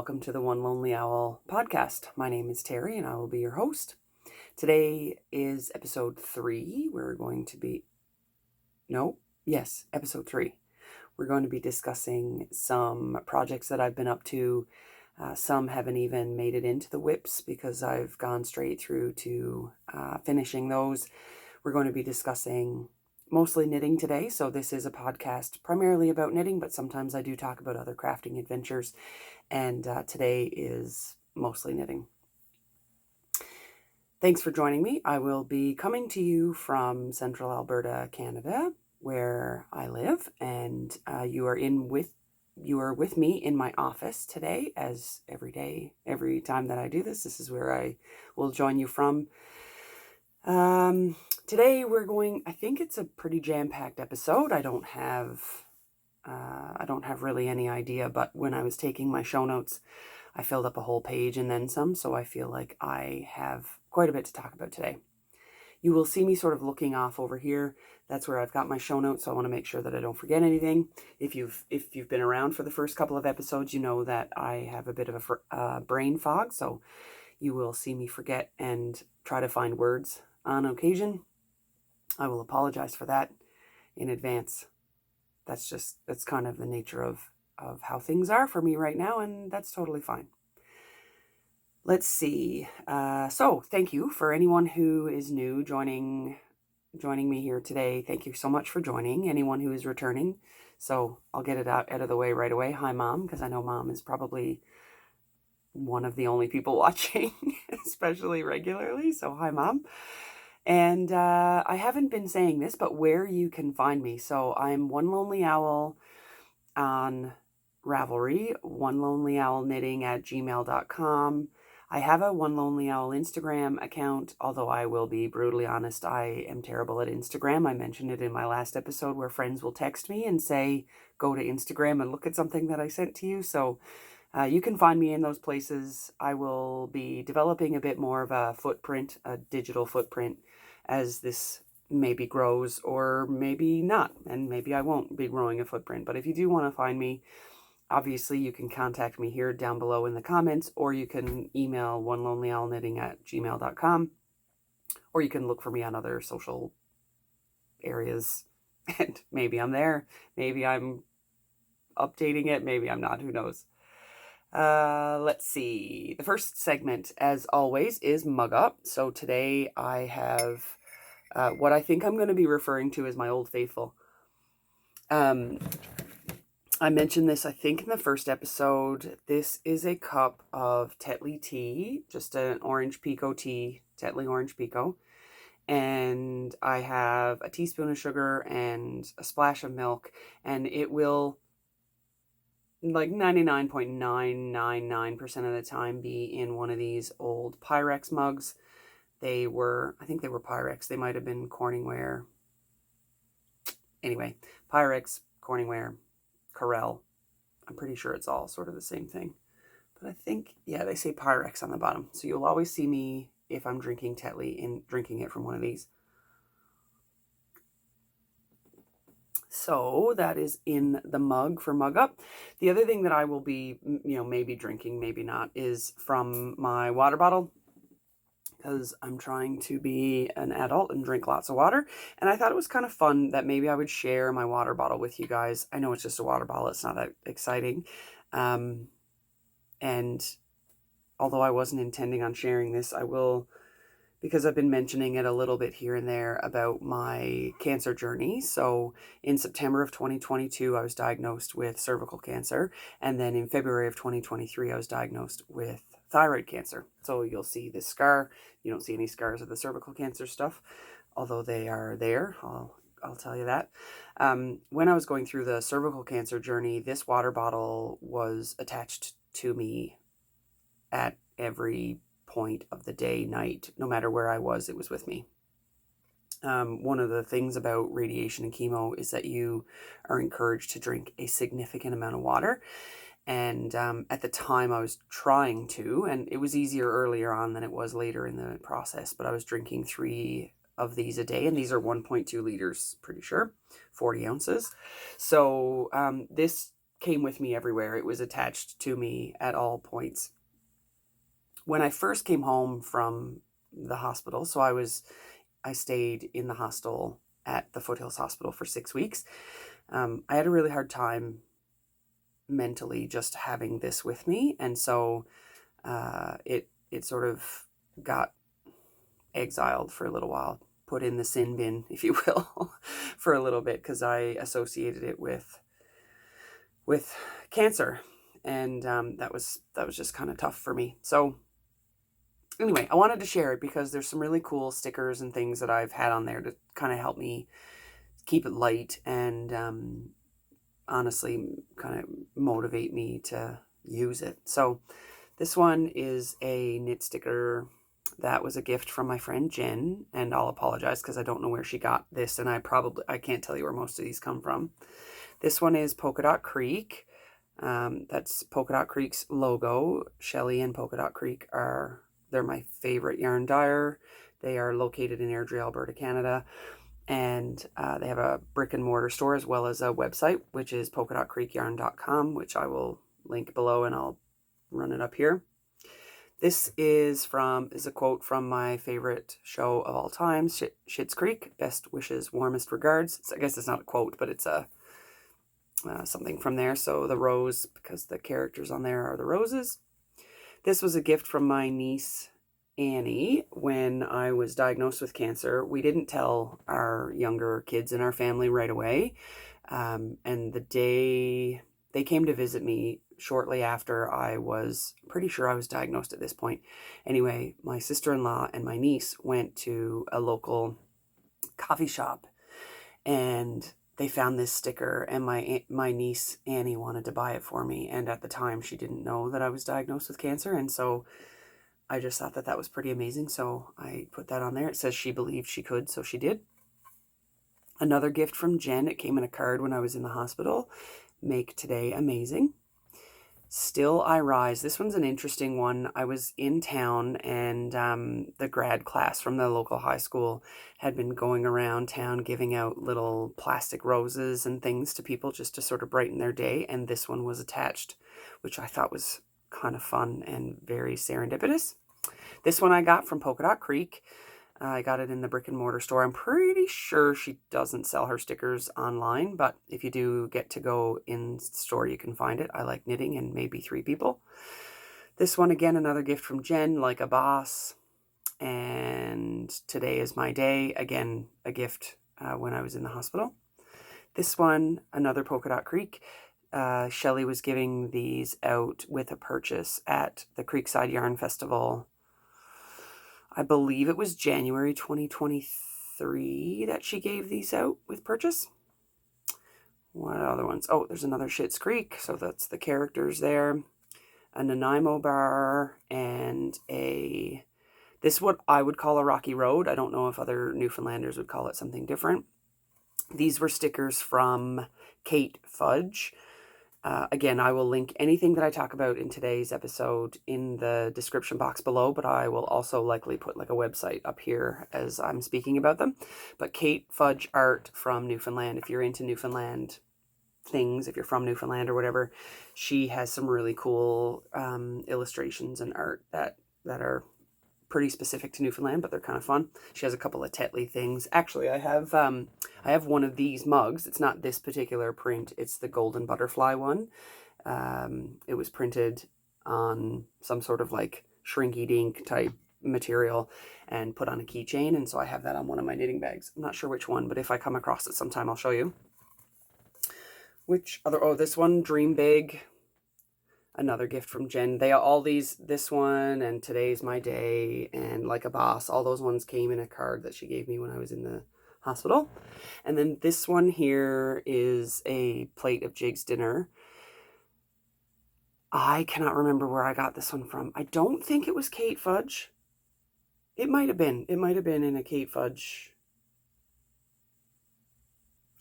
welcome to the One Lonely Owl podcast. My name is Terry and I will be your host. Today is episode 3. Episode 3. We're going to be discussing some projects that I've been up to. Some haven't even made it into the whips because I've gone straight through to finishing those. We're going to be discussing mostly knitting today, so this is a podcast primarily about knitting, but sometimes I do talk about other crafting adventures, and today is mostly knitting. Thanks for joining me. I will be coming to you from central Alberta, Canada, where I live, and you are with me in my office today, as every time that I do this is where I will join you from. Today I think it's a pretty jam-packed episode. I don't have really any idea, but when I was taking my show notes, I filled up a whole page and then some, so I feel like I have quite a bit to talk about today. You will see me sort of looking off over here. That's where I've got my show notes, so I want to make sure that I don't forget anything. If you've been around for the first couple of episodes, you know that I have a bit of a brain fog, so you will see me forget and try to find words on occasion. I will apologize for that in advance. That's kind of the nature of how things are for me right now, and that's totally fine. Let's see. So thank you for anyone who is new joining me here today. Thank you so much for joining. Anyone who is returning. So I'll get it out of the way right away. Hi, Mom, because I know Mom is probably one of the only people watching, especially regularly. So hi, Mom. And I haven't been saying this, but where you can find me. So I'm One Lonely Owl on Ravelry, onelonelyowlknitting@gmail.com. I have a One Lonely Owl Instagram account, although I will be brutally honest, I am terrible at Instagram. I mentioned it in my last episode where friends will text me and say, go to Instagram and look at something that I sent to you. So you can find me in those places. I will be developing a bit more of a digital footprint, as this maybe grows or maybe not. And maybe I won't be growing a footprint. But if you do want to find me, obviously you can contact me here down below in the comments, or you can email onelonelyowlknitting@gmail.com, or you can look for me on other social areas. And maybe I'm there. Maybe I'm updating it. Maybe I'm not. Who knows? Let's see. The first segment, as always, is Mug Up. So today I have what I think I'm going to be referring to as my Old Faithful. I mentioned this, I think, in the first episode. This is a cup of Tetley tea, just an orange Pekoe tea, Tetley orange Pekoe. And I have a teaspoon of sugar and a splash of milk, and it will, like 99.999% of the time, be in one of these old Pyrex mugs. I think they were Pyrex. They might have been Corningware. Anyway, Pyrex, Corningware, Corel. I'm pretty sure it's all sort of the same thing. But I think, yeah, they say Pyrex on the bottom. So you'll always see me, if I'm drinking Tetley, drinking it from one of these. So that is in the mug for Mug Up. The other thing that I will be, maybe drinking, maybe not, is from my water bottle, because I'm trying to be an adult and drink lots of water. And I thought it was kind of fun that maybe I would share my water bottle with you guys. I know it's just a water bottle. It's not that exciting. And although I wasn't intending on sharing this, I will, because I've been mentioning it a little bit here and there about my cancer journey. So in September of 2022, I was diagnosed with cervical cancer. And then in February of 2023, I was diagnosed with thyroid cancer. So you'll see this scar. You don't see any scars of the cervical cancer stuff, although they are there. I'll tell you that. When I was going through the cervical cancer journey, this water bottle was attached to me at every point of the day, night, no matter where I was, it was with me. One of the things about radiation and chemo is that you are encouraged to drink a significant amount of water. And at the time I was trying to, and it was easier earlier on than it was later in the process, but I was drinking 3 of these a day, and these are 1.2 liters, pretty sure, 40 ounces. So this came with me everywhere. It was attached to me at all points. When I first came home from the hospital, so I stayed in the hostel at the Foothills Hospital for 6 weeks. I had a really hard time mentally just having this with me, and so it sort of got exiled for a little while, put in the sin bin, if you will, for a little bit, because I associated it with cancer, and that was just kind of tough for me. So anyway, I wanted to share it because there's some really cool stickers and things that I've had on there to kind of help me keep it light and honestly kind of motivate me to use it. So this one is a knit sticker that was a gift from my friend Jen, and I'll apologize because I don't know where she got this, and I can't tell you where most of these come from. This one is Polka Dot Creek. That's Polka Dot Creek's logo. Shelly and Polka Dot Creek they're my favorite yarn dyer. They are located in Airdrie, Alberta, Canada. And they have a brick and mortar store as well as a website, which is polkadotcreekyarn.com, which I will link below, and I'll run it up here. This is a quote from my favorite show of all time, Schitt's Creek. Best wishes, warmest regards. I guess it's not a quote, but it's something from there. So the rose, because the characters on there are the roses. This was a gift from my niece Annie when I was diagnosed with cancer. We didn't tell our younger kids in our family right away. And the day they came to visit me shortly after I was pretty sure I was diagnosed at this point. Anyway, my sister-in-law and my niece went to a local coffee shop and they found this sticker, and my niece Annie wanted to buy it for me. And at the time she didn't know that I was diagnosed with cancer. And so I just thought that was pretty amazing. So I put that on there. It says she believed she could, so she did. Another gift from Jen. It came in a card when I was in the hospital. Make today amazing. Still I Rise. This one's an interesting one. I was in town, and the grad class from the local high school had been going around town giving out little plastic roses and things to people just to sort of brighten their day. And this one was attached, which I thought was kind of fun and very serendipitous. This one I got from Polka Dot Creek. I got it in the brick and mortar store. I'm pretty sure she doesn't sell her stickers online, but if you do get to go in store, you can find it. I like knitting and maybe 3 people. This one, again, another gift from Jen, Like a Boss. And Today is My Day. Again, a gift when I was in the hospital. This one, another Polka Dot Creek. Shelly was giving these out with a purchase at the Creekside Yarn Festival. I believe it was January 2023 that she gave these out with purchase. What other ones? Oh, there's another Schitt's Creek. So that's the characters there. A Nanaimo bar and this what I would call a Rocky Road. I don't know if other Newfoundlanders would call it something different. These were stickers from Kate Fudge. Again, I will link anything that I talk about in today's episode in the description box below, but I will also likely put like a website up here as I'm speaking about them. But Kate Fudge Art from Newfoundland, if you're into Newfoundland things, if you're from Newfoundland or whatever, she has some really cool illustrations and art that are pretty specific to Newfoundland, but they're kind of fun. She has a couple of Tetley things. Actually, I have one of these mugs. It's not this particular print. It's the golden butterfly one. It was printed on some sort of like shrinky dink type material and put on a keychain, and so I have that on one of my knitting bags. I'm not sure which one, but if I come across it sometime, I'll show you. Which other? Oh, this one, Dream Big. Another gift from Jen. This one and Today's My Day and Like a Boss, all those ones came in a card that she gave me when I was in the hospital. And then this one here is a plate of Jig's dinner. I cannot remember where I got this one from. I don't think it was Kate Fudge. It might have been. It might have been in a Kate Fudge.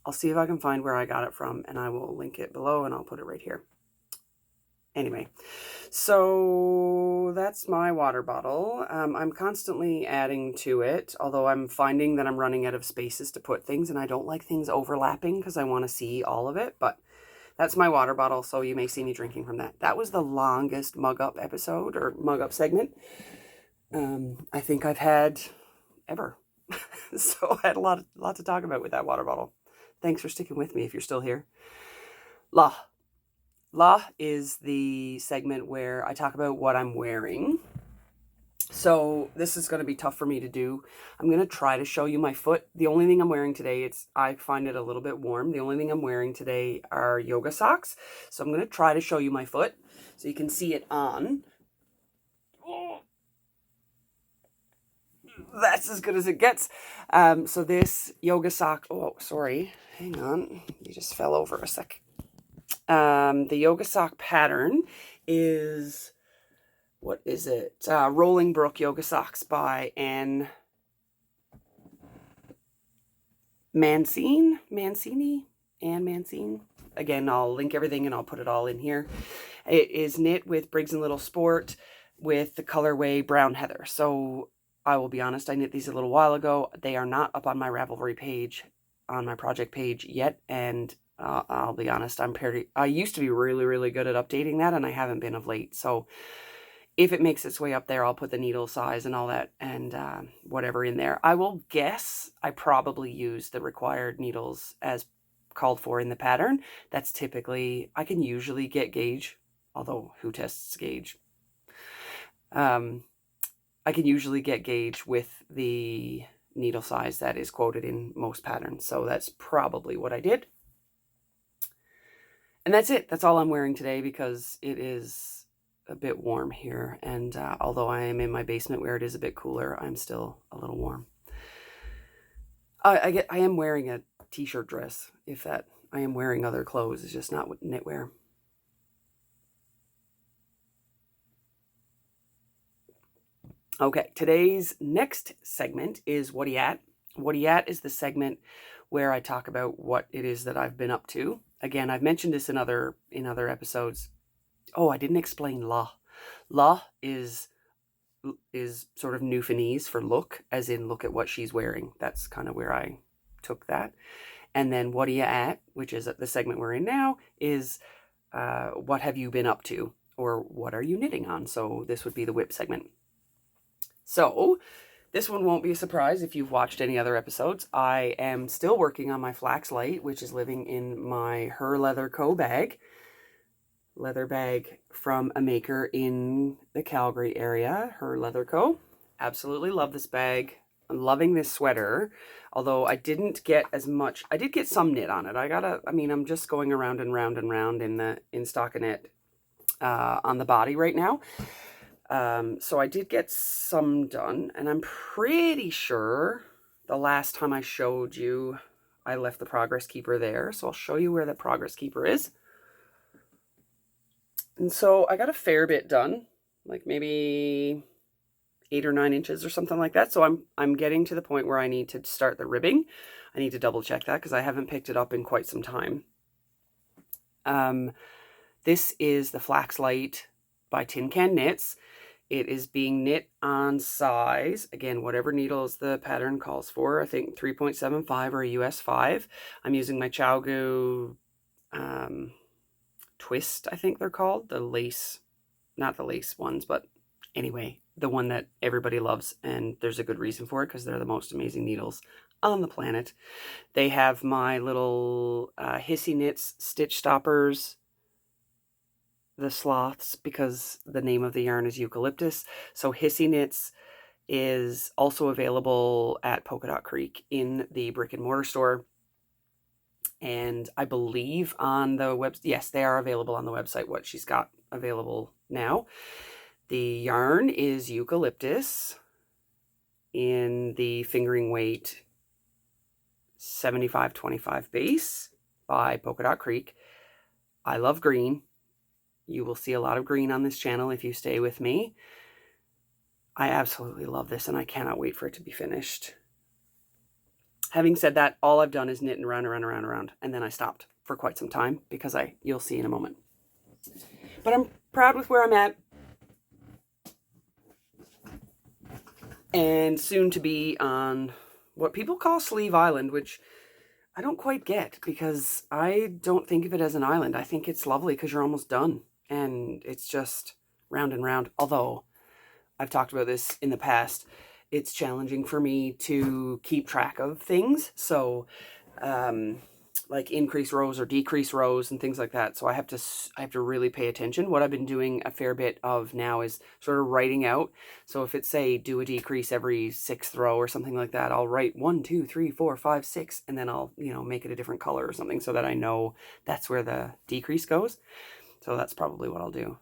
I'll see if I can find where I got it from, and I will link it below, and I'll put it right here. Anyway, so that's my water bottle. I'm constantly adding to it, although I'm finding that I'm running out of spaces to put things, and I don't like things overlapping because I want to see all of it. But That's my water bottle, so you may see me drinking from that. That was the longest mug up episode or mug up segment I think I've had ever. So I had a lot to talk about with that water bottle. Thanks for sticking with me if you're still here. La is the segment where I talk about what I'm wearing. So this is going to be tough for me to do. I'm going to try to show you my foot. The only thing I'm wearing today, I find it a little bit warm. The only thing I'm wearing today are yoga socks. So I'm going to try to show you my foot so you can see it on. Oh, that's as good as it gets. So this yoga sock, oh, sorry, hang on. You just fell over a sec. The yoga sock pattern is... what is it? Rolling Brook Yoga Socks by Mancine. Again, I'll link everything and I'll put it all in here. It is knit with Briggs and Little Sport with the colorway Brown Heather. So I will be honest, I knit these a little while ago. They are not up on my Ravelry page, on my project page yet. And I'll be honest, I used to be really, really good at updating that, and I haven't been of late. So if it makes its way up there, I'll put the needle size and all that and whatever in there. I will guess I probably use the required needles as called for in the pattern. That's typically, I can usually get gauge, although who tests gauge? I can usually get gauge with the needle size that is quoted in most patterns. So that's probably what I did. And that's it. That's all I'm wearing today because it is a bit warm here, and although I am in my basement where it is a bit cooler, I'm still a little warm. I am wearing a t-shirt dress, if that. I am wearing other clothes, it's just not knitwear. Okay, today's next segment is Whatta Ya At. Whatta Ya At is the segment where I talk about what it is that I've been up to. Again, I've mentioned this in other episodes. Oh, I didn't explain la. La is sort of Newfoundlandese for look, as in look at what she's wearing. That's kind of where I took that. And then Whatta Ya At, which is the segment we're in now, is what have you been up to? Or what are you knitting on? So this would be the whip segment. So this one won't be a surprise if you've watched any other episodes. I am still working on my Flax light, which is living in my Her Leather Co. bag. Leather bag from a maker in the Calgary area, Her Leather Co. Absolutely love this bag. I'm loving this sweater, although I didn't get as much. I did get some knit on it. I'm just going around and round and round in stockinette on the body right now. So I did get some done, and I'm pretty sure the last time I showed you, I left the Progress Keeper there. So I'll show you where the Progress Keeper is. And so I got a fair bit done, like maybe 8 or 9 inches or something like that. So I'm getting to the point where I need to start the ribbing. I need to double check that because I haven't picked it up in quite some time. This is the Flax Light by Tin Can Knits. It is being knit on size, again, whatever needles the pattern calls for. I think 3.75 or a US 5. I'm using my ChiaoGoo twist, I think they're called. The lace, not the lace ones, but anyway, the one that everybody loves, and there's a good reason for it because they're the most amazing needles on the planet. They have my little Hissy Knits stitch stoppers, the sloths, because the name of the yarn is Eucalyptus. So Hissy Knits is also available at Polka Dot Creek in the brick and mortar store. And I believe on the web, yes, they are available on the website, what she's got available now. The yarn is Eucalyptus in the fingering weight 75-25 base by Polka Dot Creek. I love green. You will see a lot of green on this channel if you stay with me. I absolutely love this, and I cannot wait for it to be finished. Having said that, all I've done is knit and round, and then I stopped for quite some time because you'll see in a moment. But I'm proud with where I'm at. And soon to be on what people call Sleeve Island, which I don't quite get, because I don't think of it as an island. I think it's lovely because you're almost done and it's just round and round. Although I've talked about this in the past, it's challenging for me to keep track of things. So, like increase rows or decrease rows and things like that. So I have to really pay attention. What I've been doing a fair bit of now is sort of writing out. So if it's, say, do a decrease every 6th row or something like that, I'll write 1, 2, 3, 4, 5, 6, and then I'll, make it a different color or something so that I know that's where the decrease goes. So that's probably what I'll do.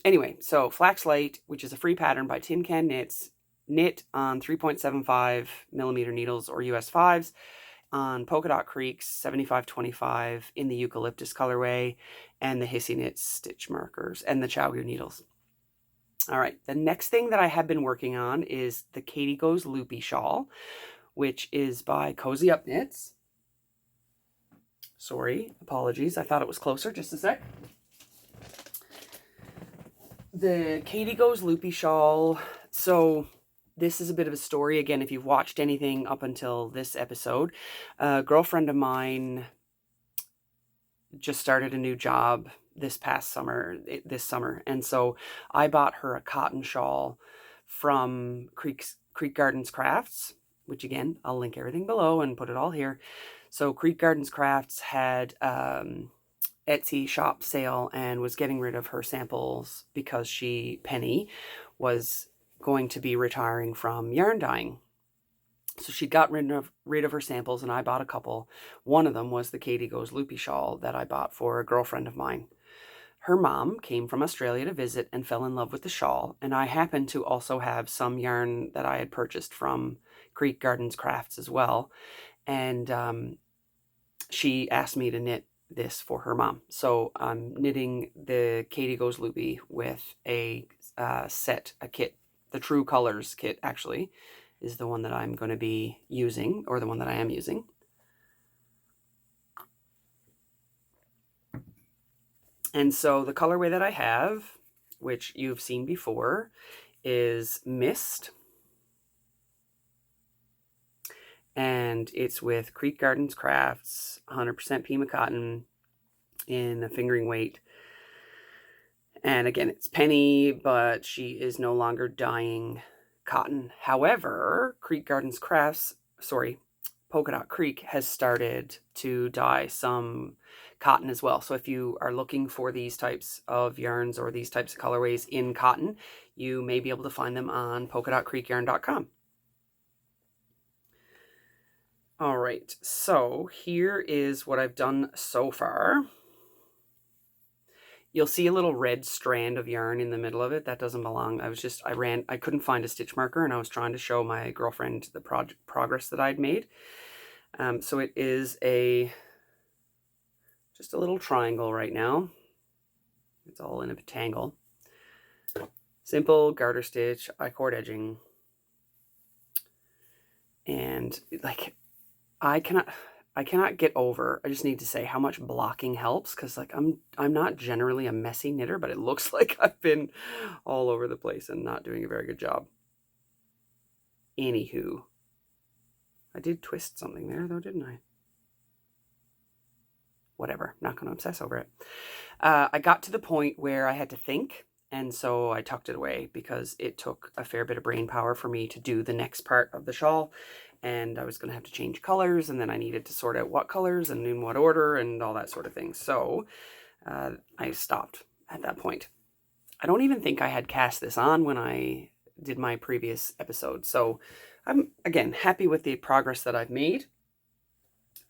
Anyway, so Flax Lite, which is a free pattern by Tin Can Knits, knit on 3.75 millimeter needles or US 5s on Polka Dot Creek 7525 in the Eucalyptus colorway, and the Hissy Knits stitch markers and the ChiaoGoo needles. All right, the next thing that I have been working on is the Katie Goes Loopy shawl, which is by Cozy Up Knits. Sorry, apologies, I thought it was closer. Just a sec. The Katie Goes Loopy shawl. So this is a bit of a story. Again, if you've watched anything up until this episode, a girlfriend of mine just started a new job this summer. And so I bought her a cotton shawl from Creek Gardens Crafts, which again, I'll link everything below and put it all here. So Creek Gardens Crafts had Etsy shop sale and was getting rid of her samples because Penny, was going to be retiring from yarn dyeing. So she got rid of her samples, and I bought a couple. One of them was the Katie Goes Loopy shawl that I bought for a girlfriend of mine. Her mom came from Australia to visit and fell in love with the shawl, and I happened to also have some yarn that I had purchased from Creek Gardens Crafts as well, and she asked me to knit this for her mom. So I'm knitting the Katie Goes Loopy with a kit. The True Colors kit, actually, is the one that I'm going to be using, or the one that I am using. And so the colorway that I have, which you've seen before, is Mist. And it's with Creek Gardens Crafts, 100% Pima cotton in a fingering weight. And again, it's Penny, but she is no longer dyeing cotton. However, Polka Dot Creek has started to dye some cotton as well. So if you are looking for these types of yarns or these types of colorways in cotton, you may be able to find them on polkadotcreekyarn.com. All right, so here is what I've done so far. You'll see a little red strand of yarn in the middle of it. That doesn't belong. I couldn't find a stitch marker, and I was trying to show my girlfriend the progress that I'd made. So it is just a little triangle right now. It's all in a tangle. Simple garter stitch, I-cord edging. And like, I cannot get over, I just need to say how much blocking helps, because like I'm not generally a messy knitter, but it looks like I've been all over the place and not doing a very good job. Anywho, I did twist something there though, didn't I? Whatever, not going to obsess over it. I got to the point where I had to think, and so I tucked it away because it took a fair bit of brain power for me to do the next part of the shawl. And I was going to have to change colors, and then I needed to sort out what colors and in what order and all that sort of thing. So I stopped at that point. I don't even think I had cast this on when I did my previous episode. So I'm, again, happy with the progress that I've made.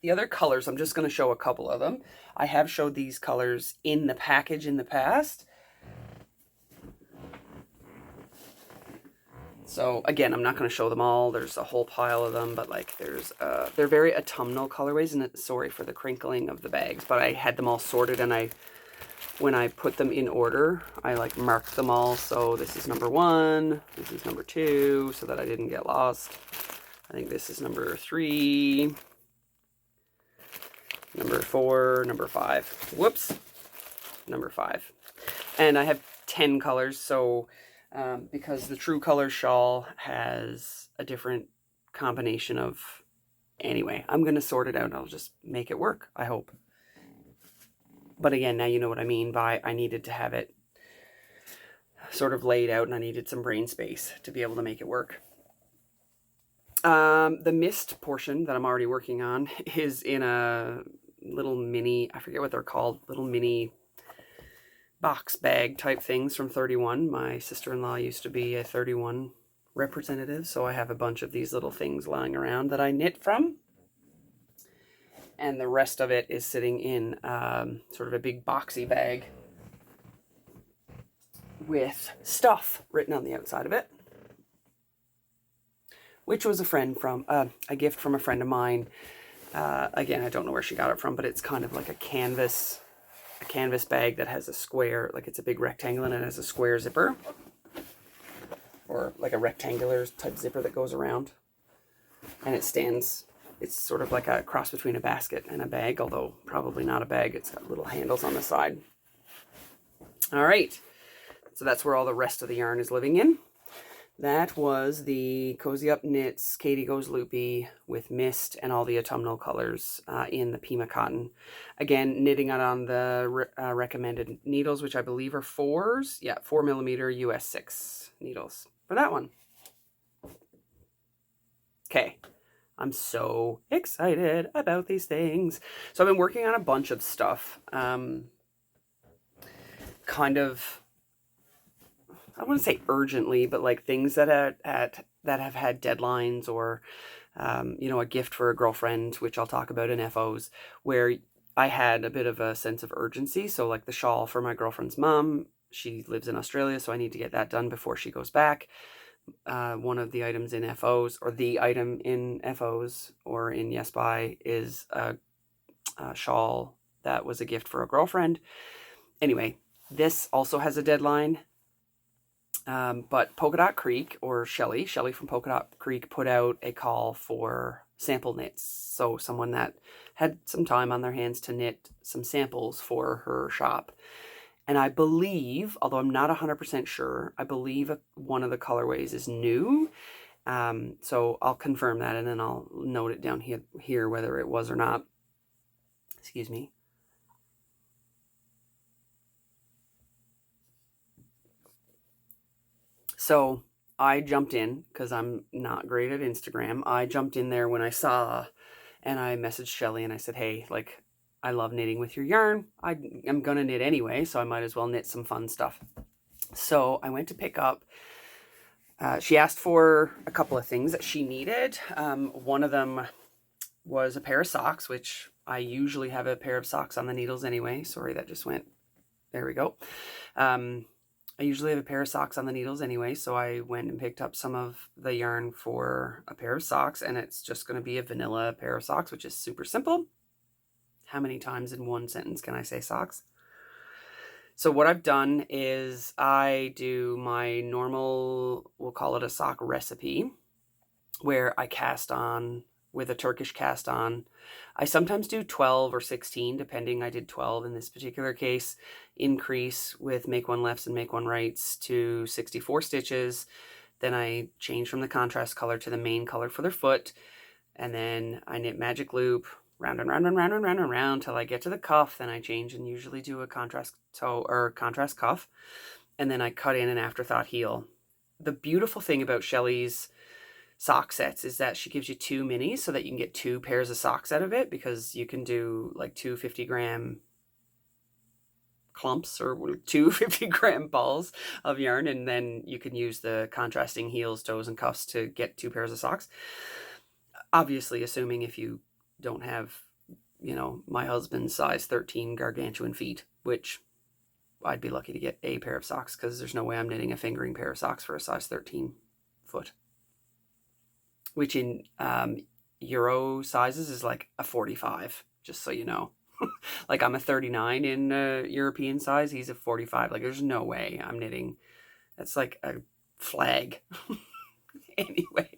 The other colors, I'm just going to show a couple of them. I have showed these colors in the package in the past. So again, I'm not going to show them all. There's a whole pile of them, but like they're very autumnal colorways, and sorry for the crinkling of the bags, but I had them all sorted, and when I put them in order, I like marked them all. So this is number 1, this is number 2, so that I didn't get lost. I think this is number 3, number 4, number 5. Whoops, number 5. And I have 10 colors, so because the True Color shawl has a different combination of Anyway, I'm going to sort it out. I'll just make it work, I hope. But again, now you know what I mean by I needed to have it sort of laid out and I needed some brain space to be able to make it work. The mist portion that I'm already working on is in a little mini, I forget what they're called, little mini box bag type things from 31. My sister-in-law used to be a 31 representative, so I have a bunch of these little things lying around that I knit from. And the rest of it is sitting in sort of a big boxy bag with stuff written on the outside of it, which was a gift from a friend of mine. Again, I don't know where she got it from, but it's kind of like a canvas bag that has a square, like it's a big rectangle and it has a square zipper, or like a rectangular type zipper that goes around, and it stands. It's sort of like a cross between a basket and a bag, although probably not a bag. It's got little handles on the side. All right, so that's where all the rest of the yarn is living in. That was the Cozy Up Knits Katie Goes Loopy with mist and all the autumnal colors in the Pima cotton. Again, knitting it on the recommended needles, which I believe are 4s. Yeah, 4mm US 6 needles for that one. Okay. I'm so excited about these things. So I've been working on a bunch of stuff. Kind of, I wouldn't say urgently, but like things that have had deadlines, or you know, a gift for a girlfriend, which I'll talk about in FOs, where I had a bit of a sense of urgency. So like the shawl for my girlfriend's mom, she lives in Australia, so I need to get that done before she goes back. One of the items in FOs, or the item in FOs or in Yes Buy, is a shawl that was a gift for a girlfriend. Anyway, this also has a deadline. But Polka Dot Creek, or Shelly from Polka Dot Creek, put out a call for sample knits. So someone that had some time on their hands to knit some samples for her shop. And I believe, although I'm not 100% sure, I believe one of the colorways is new. So I'll confirm that, and then I'll note it down here whether it was or not. Excuse me. So I jumped in, because I'm not great at Instagram. I jumped in there when I saw, and I messaged Shelly and I said, hey, like, I love knitting with your yarn. I'm going to knit anyway, so I might as well knit some fun stuff. So I went to pick up. She asked for a couple of things that she needed. One of them was a pair of socks, which I usually have a pair of socks on the needles anyway. Sorry, that just went. There we go. I usually have a pair of socks on the needles anyway, so I went and picked up some of the yarn for a pair of socks, and it's just going to be a vanilla pair of socks, which is super simple. How many times in one sentence can I say socks? So what I've done is I do my normal, we'll call it a sock recipe, where I cast on with a Turkish cast on. I sometimes do 12 or 16, depending. I did 12 in this particular case. Increase with make one lefts and make one rights to 64 stitches. Then I change from the contrast color to the main color for their foot. And then I knit magic loop, round and round and round and round and round till I get to the cuff. Then I change and usually do a contrast toe or contrast cuff. And then I cut in an afterthought heel. The beautiful thing about Shelly's sock sets is that she gives you 2 minis so that you can get 2 pairs of socks out of it, because you can do like 2 50-gram clumps or 2 50-gram balls of yarn, and then you can use the contrasting heels, toes, and cuffs to get 2 pairs of socks. Obviously, assuming if you don't have, you know, my husband's size 13 gargantuan feet, which I'd be lucky to get a pair of socks, because there's no way I'm knitting a fingering pair of socks for a size 13 foot, which in Euro sizes is like a 45, just so you know. Like I'm a 39 in European size, he's a 45. Like there's no way I'm knitting. That's like a flag. Anyway,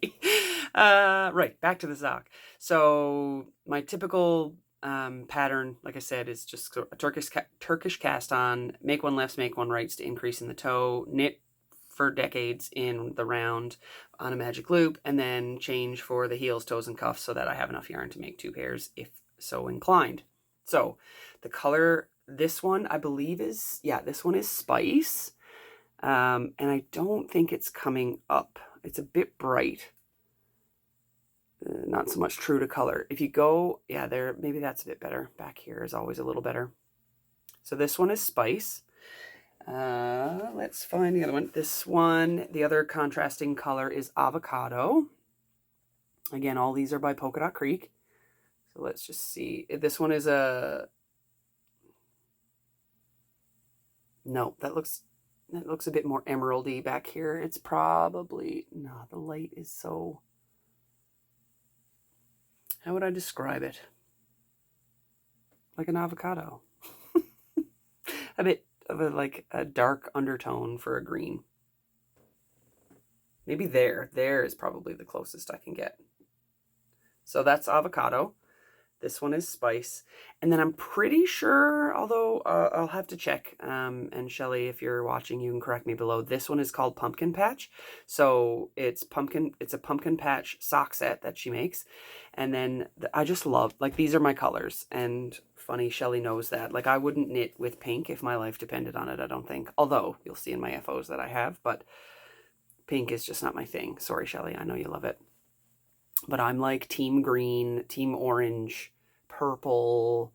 right, back to the sock. So my typical pattern, like I said, is just a Turkish cast on, make one lefts, make one rights to increase in the toe, knit for decades in the round on a magic loop, and then change for the heels, toes, and cuffs so that I have enough yarn to make 2 pairs if so inclined. So the color, this one I believe is, yeah, this one is Spice. And I don't think it's coming up. It's a bit bright. Not so much true to color. If you go, yeah, there, maybe that's a bit better. Back here is always a little better. So this one is Spice. Let's find the other one. This one, the other contrasting color is Avocado. Again, all these are by Polka Dot Creek. So let's just see. This one is a... No, that looks a bit more emeraldy back here. It's probably... No, the light is so... How would I describe it? Like an avocado. A bit of a, like a dark undertone for a green. Maybe there. There is probably the closest I can get. So that's Avocado. This one is Spice. And then I'm pretty sure, although I'll have to check, and Shelly, if you're watching, you can correct me below. This one is called Pumpkin Patch. So it's a pumpkin patch sock set that she makes. And then I just love, like, these are my colors. And funny, Shelly knows that. Like, I wouldn't knit with pink if my life depended on it, I don't think. Although, you'll see in my FOs that I have, but pink is just not my thing. Sorry, Shelly, I know you love it. But I'm like team green, team orange, purple,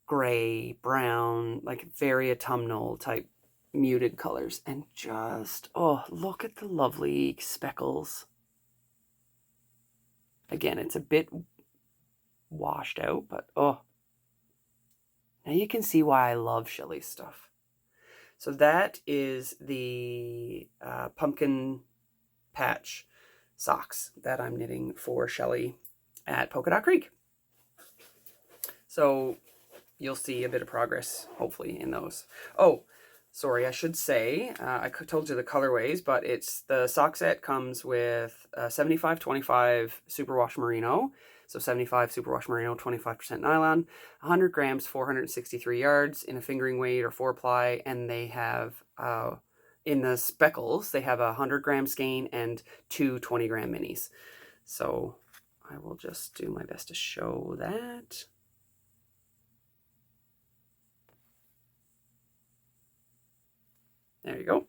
gray, brown, like very autumnal type muted colors. And just, oh, look at the lovely speckles. Again, it's a bit washed out, but oh. Now you can see why I love Shelly's stuff. So that is the pumpkin patch socks that I'm knitting for Shelly at Polka Dot Creek. So you'll see a bit of progress, hopefully, in those. Oh, sorry, I should say, I told you the colorways, but it's the sock set comes with 75-25 superwash merino. So 75 superwash merino, 25% nylon, 100 grams, 463 yards in a fingering weight or 4-ply, and they have... in the speckles, they have 100 gram skein and 2 20-gram minis. So I will just do my best to show that. There you go.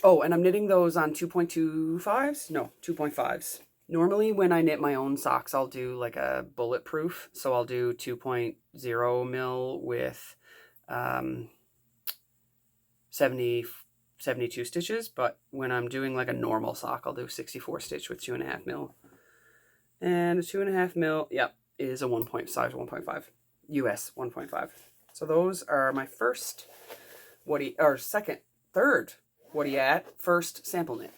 Oh, and I'm knitting those on 2.25s? No, 2.5s. Normally when I knit my own socks, I'll do like a bulletproof. So I'll do 2.0 mil with 72 stitches, but when I'm doing like a normal sock, I'll do 64 stitch with 2.5 mil. And a 2.5 mil, yep, is a size 1.5, US 1.5. So those are my first, third, Whatta Ya At, first sample knit.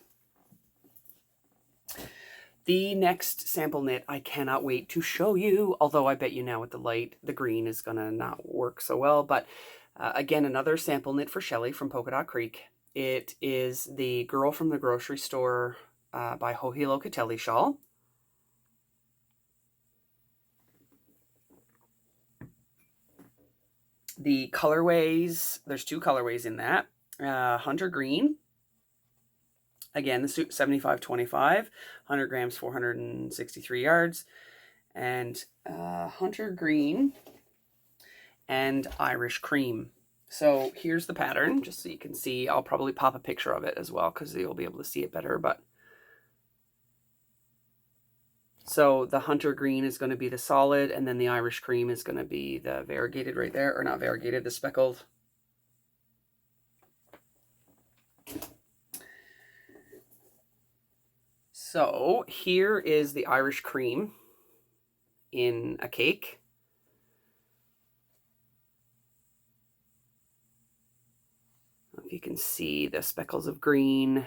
The next sample knit I cannot wait to show you, although I bet you now with the light, the green is gonna not work so well, but again, another sample knit for Shelly from Polka Dot Creek. It is the Girl from the Grocery Store by Locatelli shawl. The colorways, there's 2 colorways in that. Hunter Green. Again, the 75-25, 100 grams, 463 yards. And Hunter Green and Irish Cream. So here's the pattern, just so you can see. I'll probably pop a picture of it as well because you'll be able to see it better. But so the Hunter Green is going to be the solid, and then the Irish Cream is going to be the variegated right there, or not variegated, the speckled. So here is the Irish Cream in a cake. If you can see the speckles of green.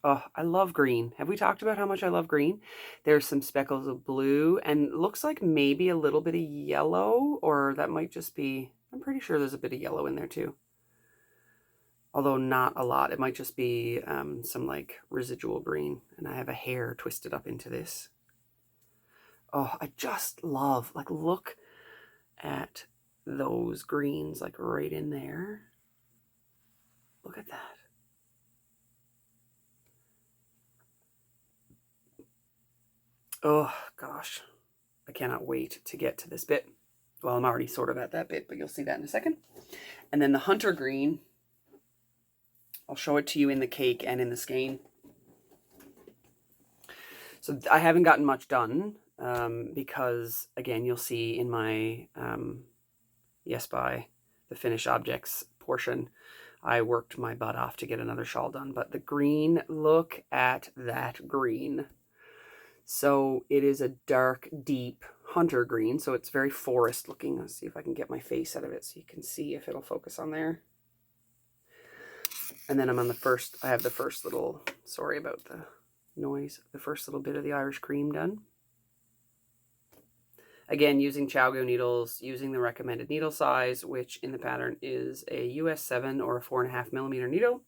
Oh, I love green. Have we talked about how much I love green? There's some speckles of blue and looks like maybe a little bit of yellow, or that might just be, I'm pretty sure there's a bit of yellow in there too. Although not a lot. It might just be some like residual green. And I have a hair twisted up into this. Oh, I just love, like, look at those greens, like right in there. Look at that. Oh, gosh. I cannot wait to get to this bit. Well, I'm already sort of at that bit, but you'll see that in a second. And then the hunter green, I'll show it to you in the cake and in the skein. So I haven't gotten much done because, again, you'll see in my Yes By the finished objects portion, I worked my butt off to get another shawl done. But the green, look at that green. So it is a dark, deep hunter green. So it's very forest looking. Let's see if I can get my face out of it so you can see if it'll focus on there. And then I'm on the first, I have the first little, sorry about the noise, the first little bit of the Irish cream done. Again, using ChiaoGoo needles, using the recommended needle size, which in the pattern is a US 7 or a 4.5mm needle.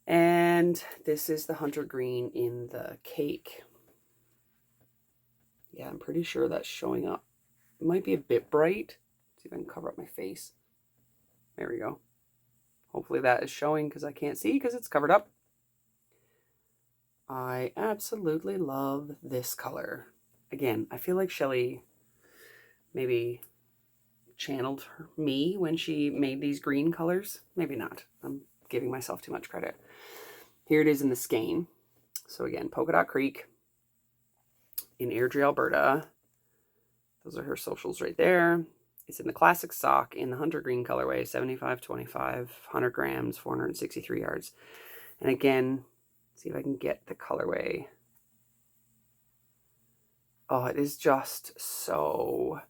And this is the hunter green in the cake. Yeah, I'm pretty sure that's showing up. It might be a bit bright. Let's see if I can cover up my face. There we go. Hopefully that is showing because I can't see because it's covered up. I absolutely love this color. Again, I feel like Shelley maybe channeled me when she made these green colors. Maybe not. I'm giving myself too much credit. Here it is in the skein. So again, Polka Dot Creek in Andrea, Alberta. Those are her socials right there. It's in the classic sock in the hunter green colorway, 75-25, 100 grams, 463 yards. And again, see if I can get the colorway. Oh, it is just so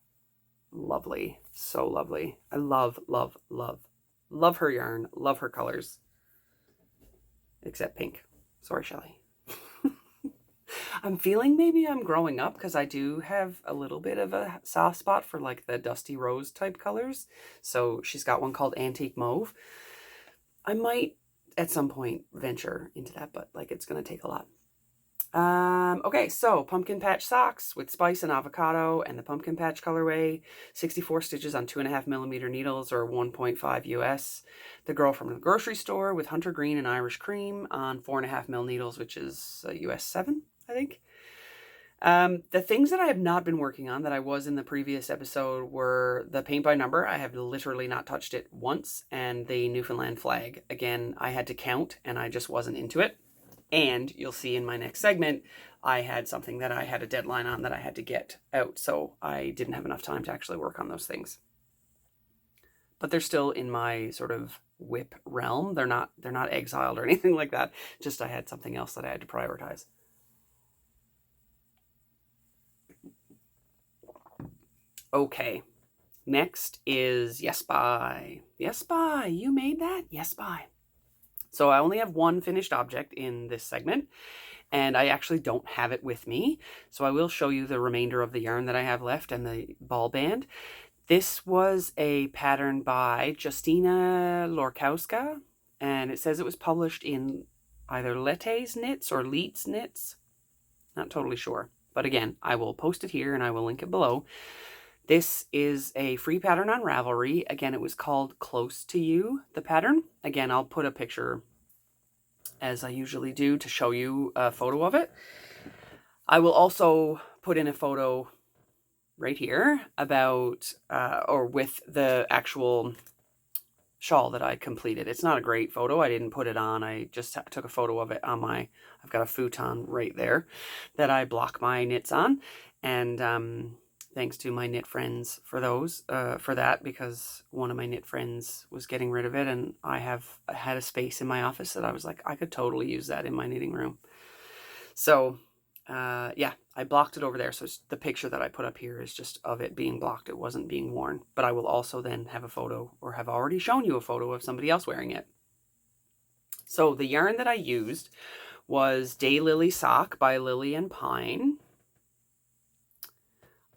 lovely. So lovely. I love, love, love. Love her yarn. Love her colors. Except pink. Sorry, Shelley. I'm feeling maybe I'm growing up because I do have a little bit of a soft spot for like the dusty rose type colors. So she's got one called Antique Mauve. I might at some point venture into that, but like it's going to take a lot. Okay, so pumpkin patch socks with spice and avocado and the pumpkin patch colorway, 64 stitches on 2.5mm needles or 1.5 US. The girl from the grocery store with hunter green and Irish cream on 4.5mm needles, which is US 7, I think. The things that I have not been working on that I was in the previous episode were the paint by number. I have literally not touched it once, and the Newfoundland flag. Again, I had to count and I just wasn't into it. And you'll see in my next segment, I had something that I had a deadline on that I had to get out. So I didn't have enough time to actually work on those things. But they're still in my sort of whip realm. They're not exiled or anything like that. Just I had something else that I had to prioritize. Okay. Next is Yes By. Yes By. You made that? Yes By. So I only have one finished object in this segment, and I actually don't have it with me. So I will show you the remainder of the yarn that I have left and the ball band. This was a pattern by Justyna Lorkowska, and it says it was published in either Lete's Knits or Lete's Knits. Not totally sure. But again, I will post it here and I will link it below. This is a free pattern on Ravelry. Again, it was called Close to You, the pattern. Again, I'll put a picture, as I usually do, to show you a photo of it. I will also put in a photo right here about, or with the actual shawl that I completed. It's not a great photo. I didn't put it on. I just took a photo of it on my, I've got a futon right there that I block my knits on. And, thanks to my knit friends for those, for that, because one of my knit friends was getting rid of it, and I had a space in my office that I was like, I could totally use that in my knitting room. So, yeah, I blocked it over there. So the picture that I put up here is just of it being blocked. It wasn't being worn, but I will also then have a photo, or have already shown you a photo of somebody else wearing it. So the yarn that I used was Daylily Sock by Lily and Pine.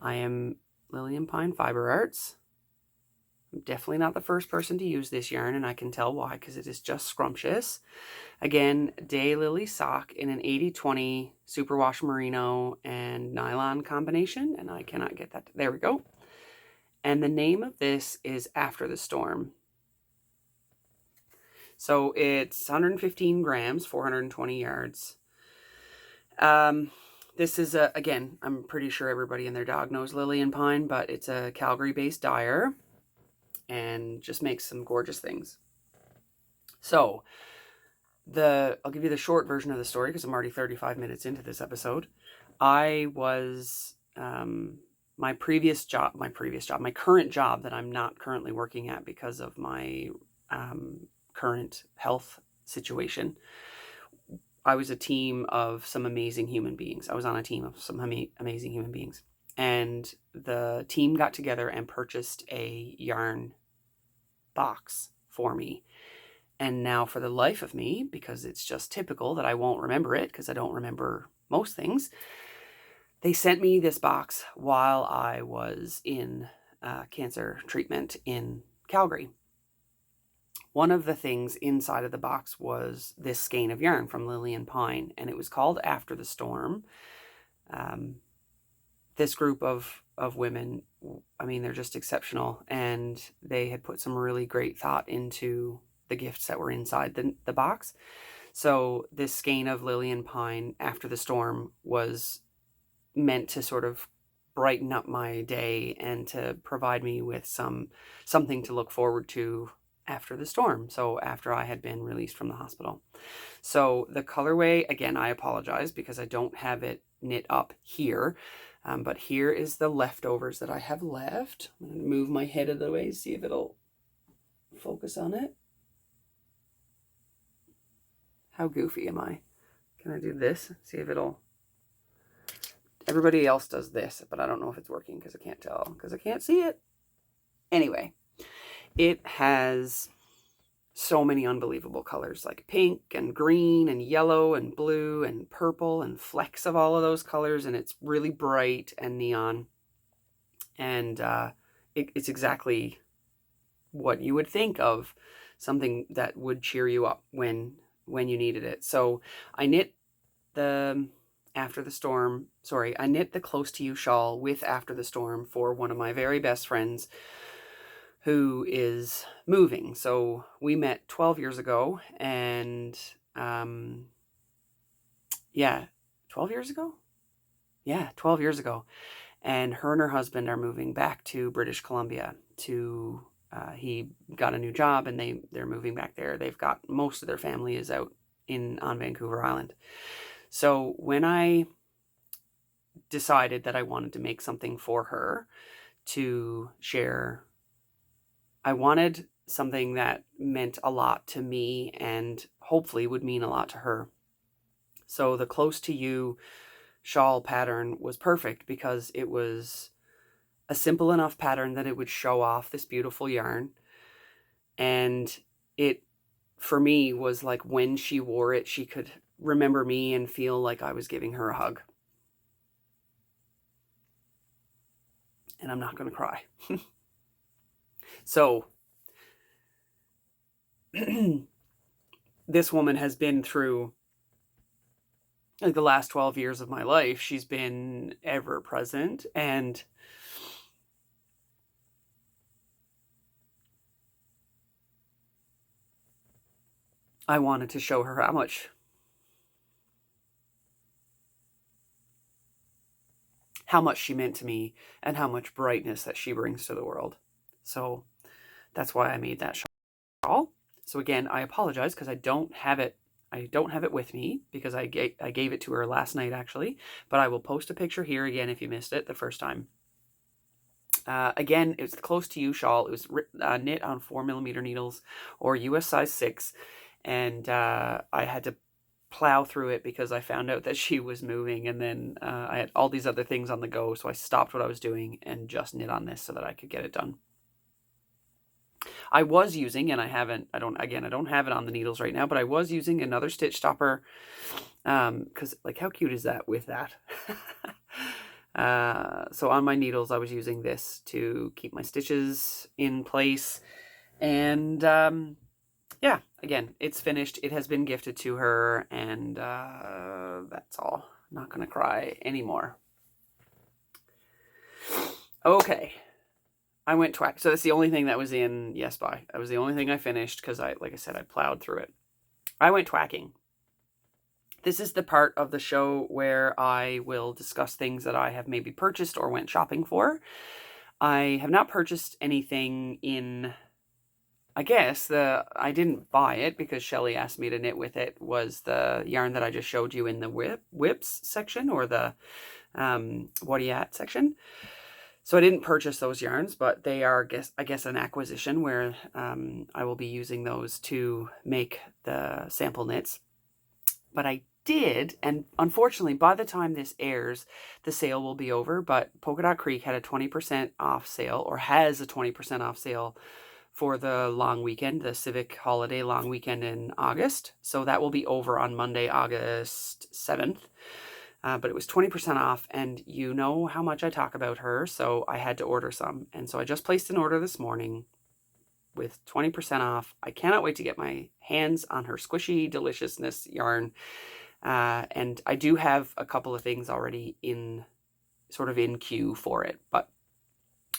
I am Lily and Pine Fiber Arts. I'm definitely not the first person to use this yarn, and I can tell why, because it is just scrumptious. Again, Daylily Sock in an 80-20 superwash merino and nylon combination, and I cannot get that. There we go. And the name of this is After the Storm. So it's 115 grams, 420 yards. This is again, I'm pretty sure everybody and their dog knows Lily & Pine, but it's a Calgary-based dyer and just makes some gorgeous things. So I'll give you the short version of the story because I'm already 35 minutes into this episode. I was, my current job that I'm not currently working at because of my current health situation. I was a team of some amazing human beings. I was on a team of some amazing human beings. And the team got together and purchased a yarn box for me. And now for the life of me, because it's just typical that I won't remember it because I don't remember most things, they sent me this box while I was in cancer treatment in Calgary. One of the things inside of the box was this skein of yarn from Lily & Pine, and it was called After the Storm. This group of women, I mean, they're just exceptional, and they had put some really great thought into the gifts that were inside the box. So this skein of Lily & Pine After the Storm was meant to sort of brighten up my day and to provide me with something to look forward to after the storm. So after I had been released from the hospital. So the colorway, again, I apologize because I don't have it knit up here. But here is the leftovers that I have left. I'm going to move my head out of the way, see if it'll focus on it. How goofy am I? Can I do this? See if it'll... Everybody else does this, but I don't know if it's working because I can't tell, because I can't see it. Anyway, it has so many unbelievable colors, like pink and green and yellow and blue and purple and flecks of all of those colors, and it's really bright and neon. And it's exactly what you would think of something that would cheer you up when you needed it. So I knit the I knit the Close to You shawl with After the Storm for one of my very best friends who is moving. So we met 12 years ago, and 12 years ago? Yeah, 12 years ago. And her and her husband are moving back to British Columbia to, he got a new job and they're moving back there. They've got, most of their family is out on Vancouver Island. So when I decided that I wanted to make something for her to share, I wanted something that meant a lot to me and hopefully would mean a lot to her. So the Close to You shawl pattern was perfect because it was a simple enough pattern that it would show off this beautiful yarn. And it, for me, was like when she wore it, she could remember me and feel like I was giving her a hug. And I'm not going to cry. So this woman has been through, like, the last 12 years of my life. She's been ever present, and I wanted to show her how much she meant to me and how much brightness that she brings to the world. So that's why I made that shawl. So again, I apologize because I don't have it with me because I gave it to her last night, actually, but I will post a picture here again if you missed it the first time. Again, it was the Close to You shawl. It was knit on 4mm needles or US size 6, and I had to plow through it because I found out that she was moving, and then I had all these other things on the go, so I stopped what I was doing and just knit on this so that I could get it done. I was using, and I don't have it on the needles right now, but I was using another stitch stopper, because, like, how cute is that with that? So on my needles, I was using this to keep my stitches in place, and yeah, again, it's finished. It has been gifted to her, and that's all. I'm not gonna cry anymore. Okay. I went twack. So that's the only thing that was in Yes Buy. That was the only thing I finished because like I said, I plowed through it. I went twacking. This is the part of the show where I will discuss things that I have maybe purchased or went shopping for. I have not purchased anything in, I guess, I didn't buy it because Shelly asked me to knit with it, was the yarn that I just showed you in the whips section, or the Whatta Ya At section. So I didn't purchase those yarns, but they are, I guess, an acquisition where I will be using those to make the sample knits. But I did, and unfortunately, by the time this airs, the sale will be over, but Polka Dot Creek had a 20% off sale, or has a 20% off sale for the long weekend, the civic holiday long weekend in August. So that will be over on Monday, August 7th. But it was 20% off, and you know how much I talk about her, so I had to order some. And so I just placed an order this morning with 20% off. I cannot wait to get my hands on her squishy deliciousness yarn. And I do have a couple of things already in queue for it, but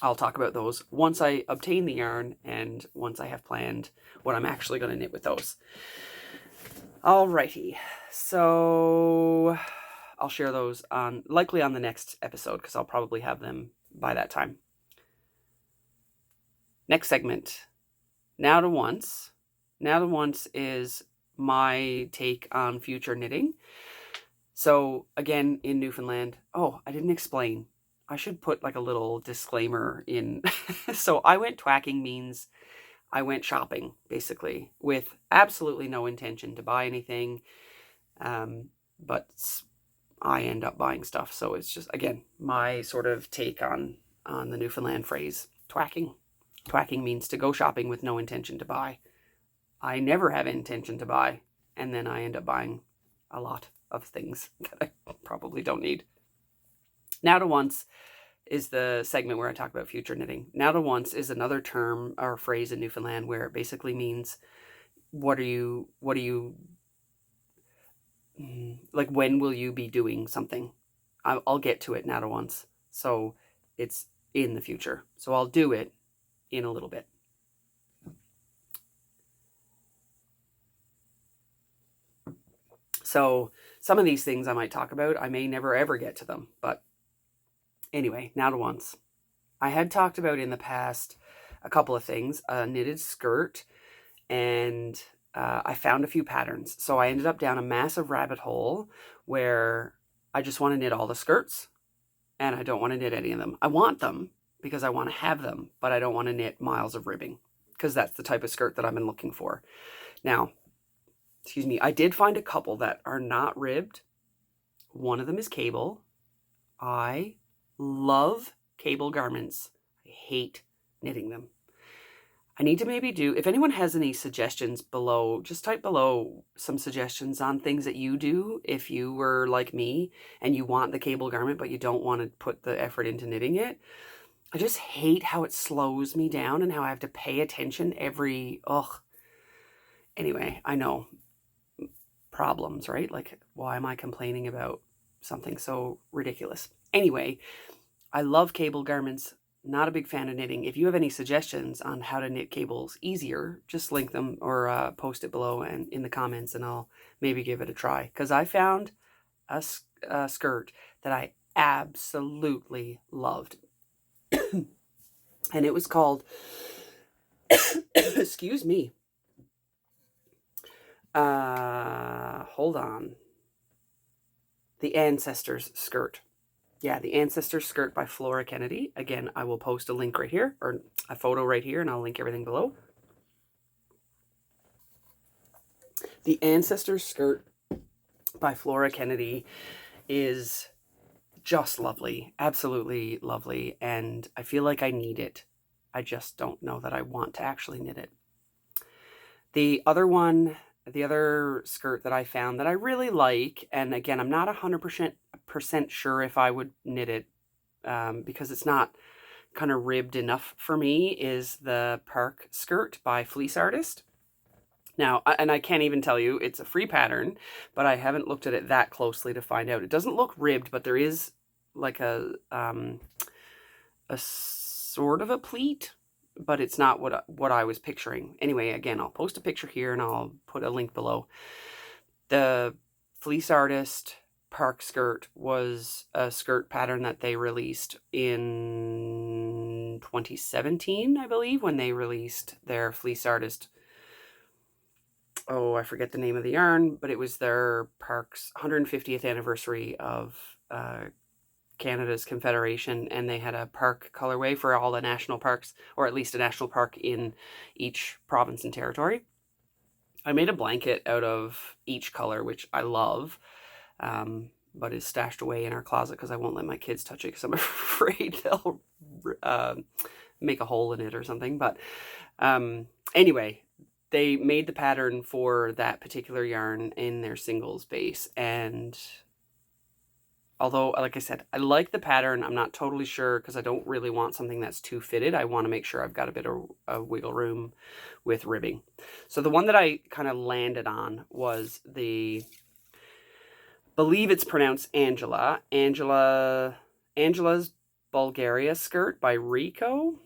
I'll talk about those once I obtain the yarn and once I have planned what I'm actually going to knit with those. Alrighty, so I'll share those likely on the next episode, because I'll probably have them by that time. Next segment, Now to Once. Now to Once is my take on future knitting. So again, in Newfoundland, oh, I didn't explain. I should put like a little disclaimer in. So I went twacking means I went shopping, basically, with absolutely no intention to buy anything. But I end up buying stuff. So it's just, again, my sort of take on the Newfoundland phrase, twacking. Twacking means to go shopping with no intention to buy. I never have intention to buy, and then I end up buying a lot of things that I probably don't need. Now to Once is the segment where I talk about future knitting. Now to Once is another term or phrase in Newfoundland where it basically means, what are you, like, when will you be doing something? I'll get to it now to once. So it's in the future. So I'll do it in a little bit. So some of these things I might talk about, I may never ever get to them. But anyway, now to once. I had talked about in the past a couple of things, a knitted skirt, and I found a few patterns. So I ended up down a massive rabbit hole where I just want to knit all the skirts, and I don't want to knit any of them. I want them because I want to have them, but I don't want to knit miles of ribbing, because that's the type of skirt that I've been looking for. Now, excuse me, I did find a couple that are not ribbed. One of them is cable. I love cable garments. I hate knitting them. I need to maybe do, if anyone has any suggestions below, just type below some suggestions on things that you do if you were like me and you want the cable garment, but you don't want to put the effort into knitting it. I just hate how it slows me down and how I have to pay attention Anyway, I know. Problems, right? Like, why am I complaining about something so ridiculous? Anyway, I love cable garments. Not a big fan of knitting. If you have any suggestions on how to knit cables easier, just link them or post it below and in the comments, and I'll maybe give it a try. Because I found a skirt that I absolutely loved. And it was called, excuse me. Hold on. The Ancestors skirt. Yeah, the Ancestors skirt by Flora Kennedy. Again, I will post a link right here, or a photo right here, and I'll link everything below. The Ancestors skirt by Flora Kennedy is just lovely, absolutely lovely, and I feel like I need it. I just don't know that I want to actually knit it. The other skirt that I found that I really like, and again, I'm not 100% sure if I would knit it because it's not kind of ribbed enough for me, is the Park skirt by Fleece Artist. Now, and I can't even tell you, it's a free pattern, but I haven't looked at it that closely to find out. It doesn't look ribbed, but there is like a sort of a pleat, but it's not what I was picturing. Anyway, again, I'll post a picture here and I'll put a link below. The Fleece Artist Park skirt was a skirt pattern that they released in 2017, I believe, when they released their Fleece Artist. Oh, I forget the name of the yarn, but it was their park's 150th anniversary of Canada's Confederation, and they had a park colorway for all the national parks, or at least a national park in each province and territory. I made a blanket out of each color, which I love, but is stashed away in our closet because I won't let my kids touch it because I'm afraid they'll make a hole in it or something. But anyway, they made the pattern for that particular yarn in their singles base, and although, like I said, I like the pattern, I'm not totally sure because I don't really want something that's too fitted. I want to make sure I've got a bit of wiggle room with ribbing. So the one that I kind of landed on was the, believe it's pronounced Angela's Bulgaria skirt by Rico.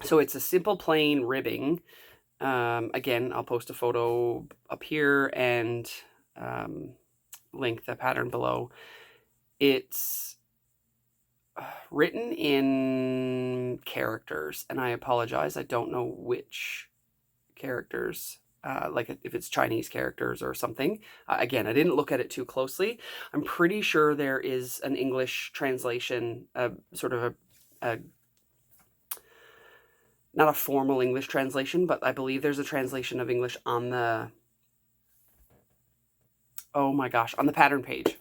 So it's a simple plain ribbing. Again, I'll post a photo up here and link the pattern below. It's written in characters, and I apologize, I don't know which characters, like if it's Chinese characters or something. Again, I didn't look at it too closely. I'm pretty sure there is an English translation, sort of a not a formal English translation, but I believe there's a translation of English on the, oh my gosh, on the pattern page.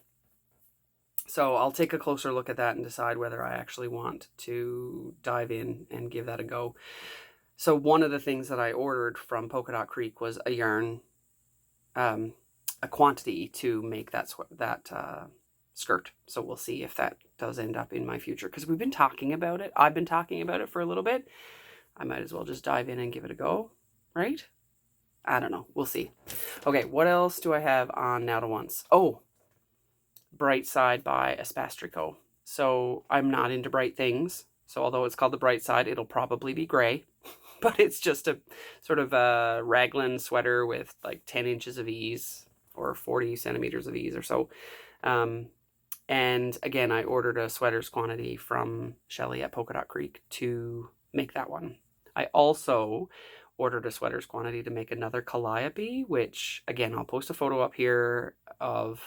So I'll take a closer look at that and decide whether I actually want to dive in and give that a go. So one of the things that I ordered from Polka Dot Creek was a yarn, a quantity to make that skirt. So we'll see if that does end up in my future, because we've been talking about it. I've been talking about it for a little bit. I might as well just dive in and give it a go, right? I don't know. We'll see. Okay, what else do I have on Now to Once? Oh, Bright Side by Espastrico. So I'm not into bright things. So although it's called the Bright Side, it'll probably be gray. But it's just a sort of a raglan sweater with like 10 inches of ease or 40 centimeters of ease or so. And again, I ordered a sweaters quantity from Shelly at Polka Dot Creek to make that one. I also ordered a sweaters quantity to make another calliope, which again, I'll post a photo up here of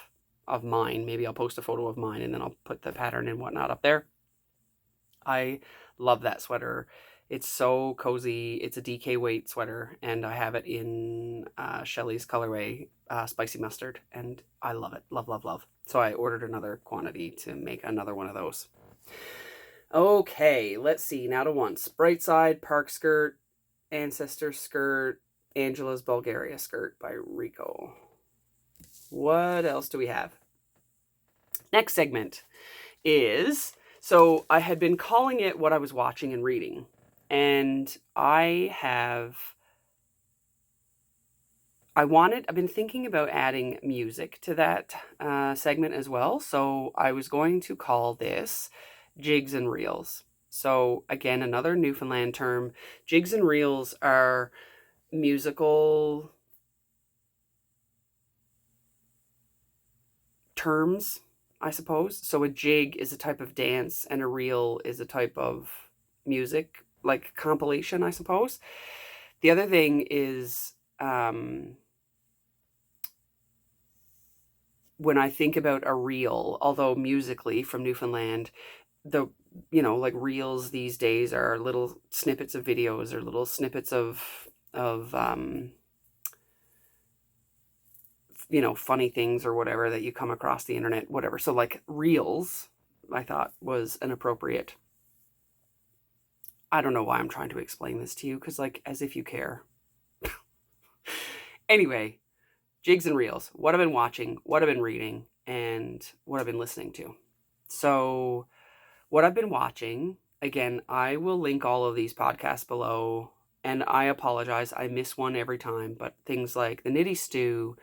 mine. Maybe I'll post a photo of mine and then I'll put the pattern and whatnot up there. I love that sweater. It's so cozy. It's a DK weight sweater, and I have it in Shelly's colorway, spicy mustard, and I love it. Love, love, love. So I ordered another quantity to make another one of those. Okay, let's see. Now to Once. Bright Side, Park skirt, Ancestor skirt, Angela's Bulgaria skirt by Rico. What else do we have? Next segment is, so I had been calling it what I was watching and reading. And I've been thinking about adding music to that segment as well. So I was going to call this Jigs and Reels. So again, another Newfoundland term. Jigs and reels are musical terms, I suppose. So a jig is a type of dance and a reel is a type of music, like compilation, I suppose. The other thing is, when I think about a reel, although musically from Newfoundland, like reels these days are little snippets of videos or little snippets of funny things or whatever that you come across the internet, whatever. So like reels, I thought was an appropriate. I don't know why I'm trying to explain this to you, because like, as if you care. Anyway, jigs and reels, what I've been watching, what I've been reading, and what I've been listening to. So what I've been watching, again, I will link all of these podcasts below, and I apologize, I miss one every time, but things like The Nitty Stew,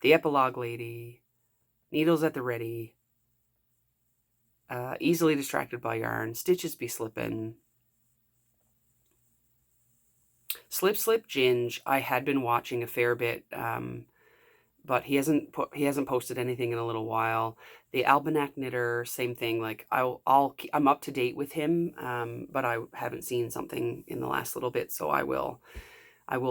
The Epilogue Lady, Needles at the Ready, Easily Distracted by Yarn, Stitches Be Slippin', Slip Slip Ginge, I had been watching a fair bit, but he hasn't posted anything in a little while. The Almanac Knitter, same thing. Like I'm up to date with him, but I haven't seen something in the last little bit, so I will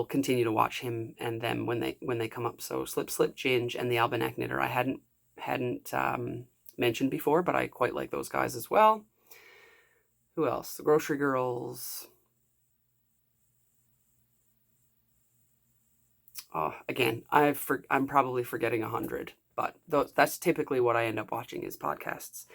continue to watch him and them when they come up. So Slip Slip Ginge and the Almanac Knitter, I hadn't mentioned before, but I quite like those guys as well. Who else? The Grocery Girls. Again, I'm probably forgetting 100, but that's typically what I end up watching is podcasts.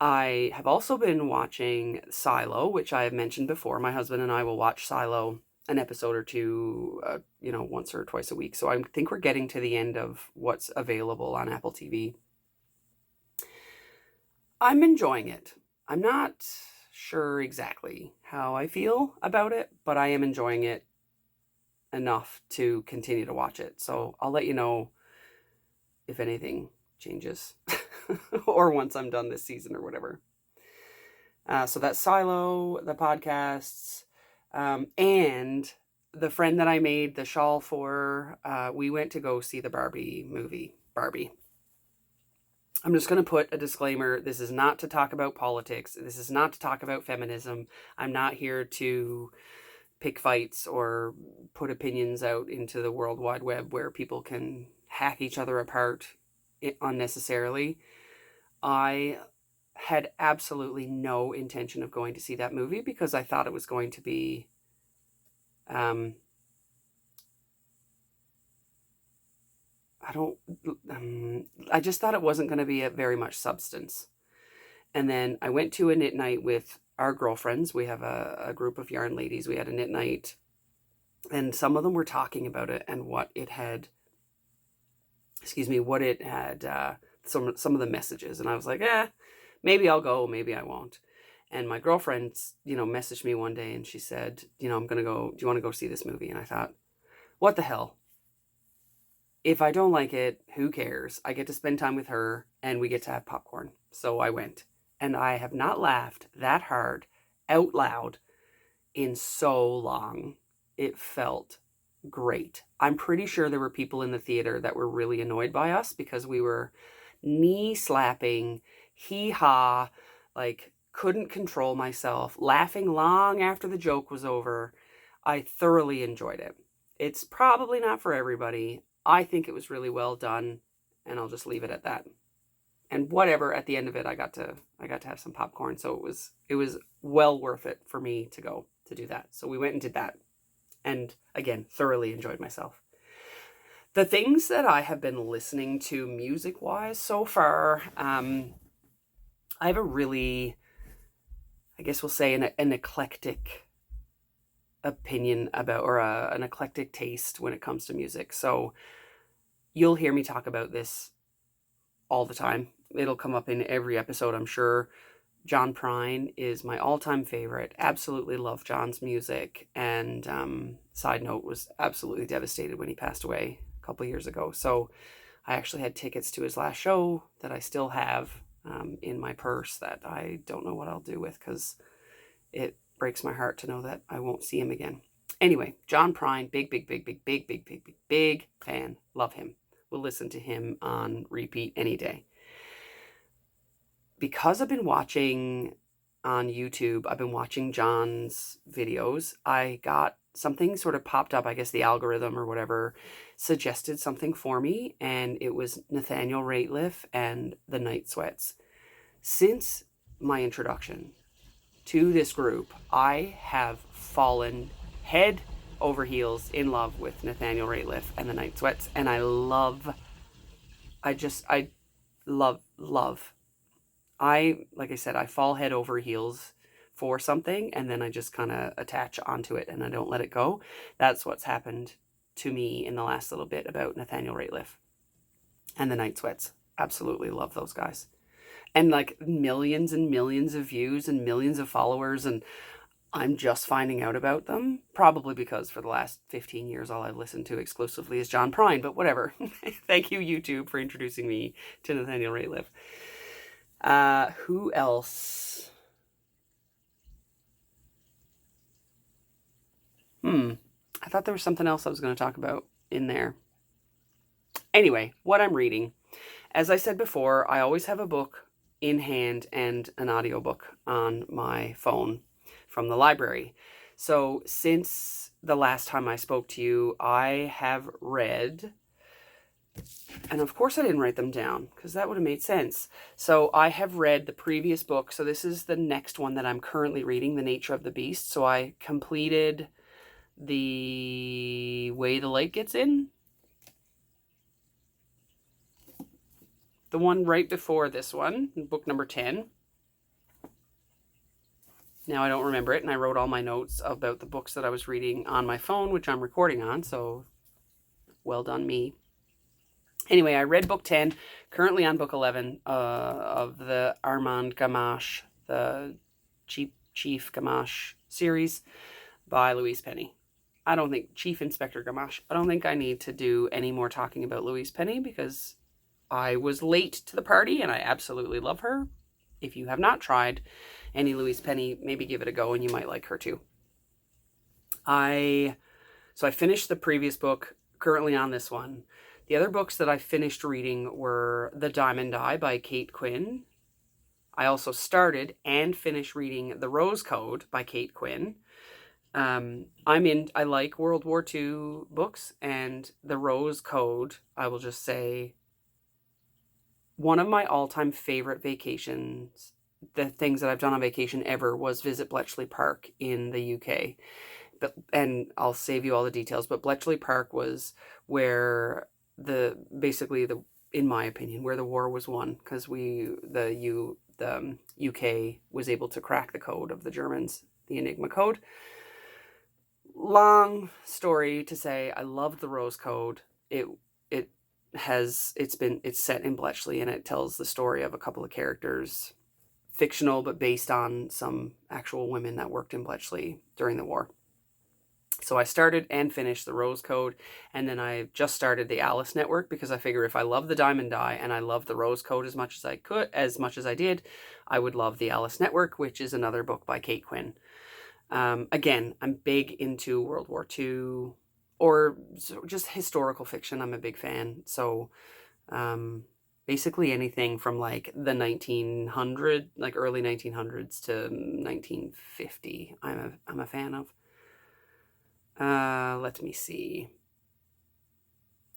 I have also been watching Silo, which I have mentioned before. My husband and I will watch Silo an episode or two, once or twice a week. So I think we're getting to the end of what's available on Apple TV. I'm enjoying it. I'm not sure exactly how I feel about it, but I am enjoying it enough to continue to watch it. So I'll let you know if anything changes or once I'm done this season or whatever. So that's Silo, the podcasts, and the friend that I made the shawl for. We went to go see the Barbie movie, Barbie. I'm just going to put a disclaimer. This is not to talk about politics. This is not to talk about feminism. I'm not here to pick fights or put opinions out into the World Wide Web where people can hack each other apart unnecessarily. I had absolutely no intention of going to see that movie because I thought it was going to be I just thought it wasn't going to be very much substance. And then I went to a knit night with our girlfriends. We have a group of yarn ladies. We had a knit night, and some of them were talking about it and what it had, some of the messages. And I was like, maybe I'll go, maybe I won't. And my girlfriend, messaged me one day and she said, I'm going to go, do you want to go see this movie? And I thought, what the hell? If I don't like it, who cares? I get to spend time with her and we get to have popcorn. So I went. And I have not laughed that hard out loud in so long. It felt great. I'm pretty sure there were people in the theater that were really annoyed by us because we were knee slapping, hee-haw, like couldn't control myself, laughing long after the joke was over. I thoroughly enjoyed it. It's probably not for everybody. I think it was really well done, and I'll just leave it at that. And whatever, at the end of it, I got to have some popcorn. So it was well worth it for me to go to do that. So we went and did that. And again, thoroughly enjoyed myself. The things that I have been listening to music-wise so far, I have a really, I guess we'll say an eclectic opinion about, or an eclectic taste when it comes to music. So you'll hear me talk about this all the time. It'll come up in every episode, I'm sure. John Prine is my all-time favorite. Absolutely love John's music. And side note, was absolutely devastated when he passed away a couple years ago. So I actually had tickets to his last show that I still have in my purse that I don't know what I'll do with because it breaks my heart to know that I won't see him again. Anyway, John Prine, big fan. Love him. We'll listen to him on repeat any day. Because I've been watching on YouTube, I've been watching John's videos. I got something sort of popped up, I guess the algorithm or whatever suggested something for me, and it was Nathaniel Rateliff and the Night Sweats. Since my introduction to this group, I have fallen head over heels in love with Nathaniel Rateliff and the Night Sweats, and I love. Like I said, I fall head over heels for something, and then I just kind of attach onto it, and I don't let it go. That's what's happened to me in the last little bit about Nathaniel Rateliff and the Night Sweats. Absolutely love those guys. And like millions and millions of views and millions of followers, and I'm just finding out about them, probably because for the last 15 years all I've listened to exclusively is John Prine, but whatever. Thank you, YouTube, for introducing me to Nathaniel Rateliff. Who else? I thought there was something else I was going to talk about in there. Anyway, what I'm reading. As I said before, I always have a book in hand and an audiobook on my phone from the library. So since the last time I spoke to you, I have read, and of course I didn't write them down because that would have made sense. So I have read the previous book. So this is the next one that I'm currently reading, The Nature of the Beast. So I completed The Way the Light Gets In. The one right before this one, book number 10. Now I don't remember it, and I wrote all my notes about the books that I was reading on my phone, which I'm recording on, so well done me. Anyway, I read book 10, currently on book 11 of the Armand Gamache, the Chief Gamache series by Louise Penny. I don't think, Chief Inspector Gamache, I don't think I need to do any more talking about Louise Penny because I was late to the party and I absolutely love her. If you have not tried any Louise Penny, maybe give it a go and you might like her too. So I finished the previous book, currently on this one. The other books that I finished reading were The Diamond Eye by Kate Quinn. I also started and finished reading The Rose Code by Kate Quinn. I like World War II books, and The Rose Code, I will just say, one of my all-time favorite vacations, the things that I've done on vacation ever, was visit Bletchley Park in the UK. And I'll save you all the details, but Bletchley Park was where in my opinion, where the war was won, because the UK was able to crack the code of the Germans, the Enigma code. Long story to say, I loved the Rose Code. It's set in Bletchley, and it tells the story of a couple of characters, fictional but based on some actual women that worked in Bletchley during the war. So I started and finished the Rose Code, and then I just started the Alice Network because I figure if I love the Diamond Eye and I love the Rose Code as much as I did, I would love the Alice Network, which is another book by Kate Quinn. Again, I'm big into World War II or just historical fiction. I'm a big fan. So basically anything from like the early 1900s to 1950, I'm a fan of. Let me see.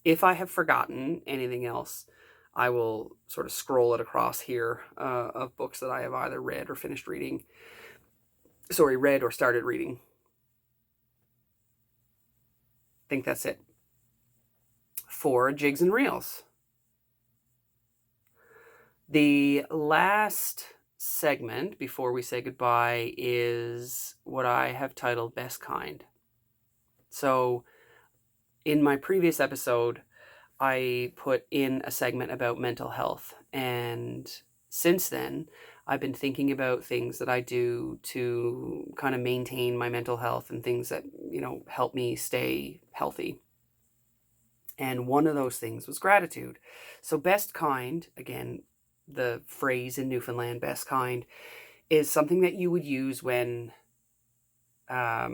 If I have forgotten anything else, I will sort of scroll it across here of books that I have either read or finished reading. Read or started reading. I think that's it. For Jigs and Reels. The last segment before we say goodbye is what I have titled Best Kind. So in my previous episode, I put in a segment about mental health, and since then, I've been thinking about things that I do to kind of maintain my mental health and things that, help me stay healthy. And one of those things was gratitude. So best kind, again, the phrase in Newfoundland, best kind, is something that you would use when, I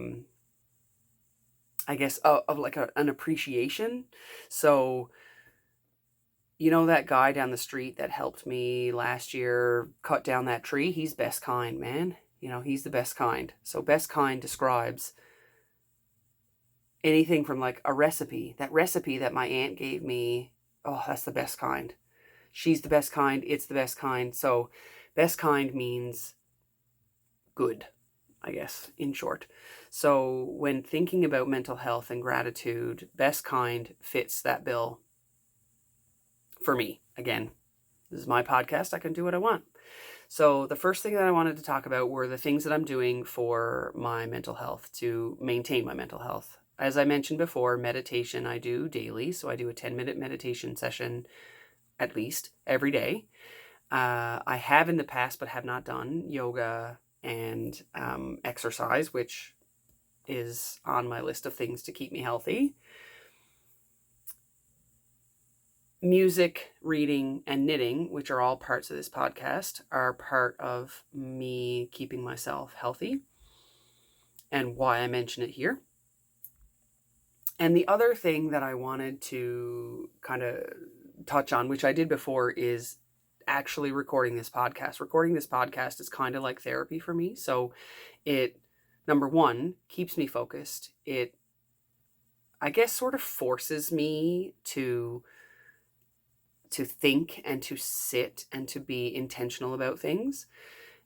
guess, of like an appreciation. So, that guy down the street that helped me last year cut down that tree, he's best kind, man. He's the best kind. So best kind describes anything from like a recipe. That recipe that my aunt gave me, oh, that's the best kind. She's the best kind. It's the best kind. So best kind means good, I guess, in short. So when thinking about mental health and gratitude, best kind fits that bill for me. Again, this is my podcast. I can do what I want. So the first thing that I wanted to talk about were the things that I'm doing for my mental health, to maintain my mental health. As I mentioned before, meditation I do daily. So I do a 10-minute meditation session at least every day. I have in the past, but have not done yoga and exercise, which is on my list of things to keep me healthy. Music, reading, and knitting, which are all parts of this podcast, are part of me keeping myself healthy and why I mention it here. And the other thing that I wanted to kind of touch on, which I did before, is actually recording this podcast. Recording this podcast is kind of like therapy for me. So it, number one, keeps me focused. It, I guess, sort of forces me to think and to sit and to be intentional about things.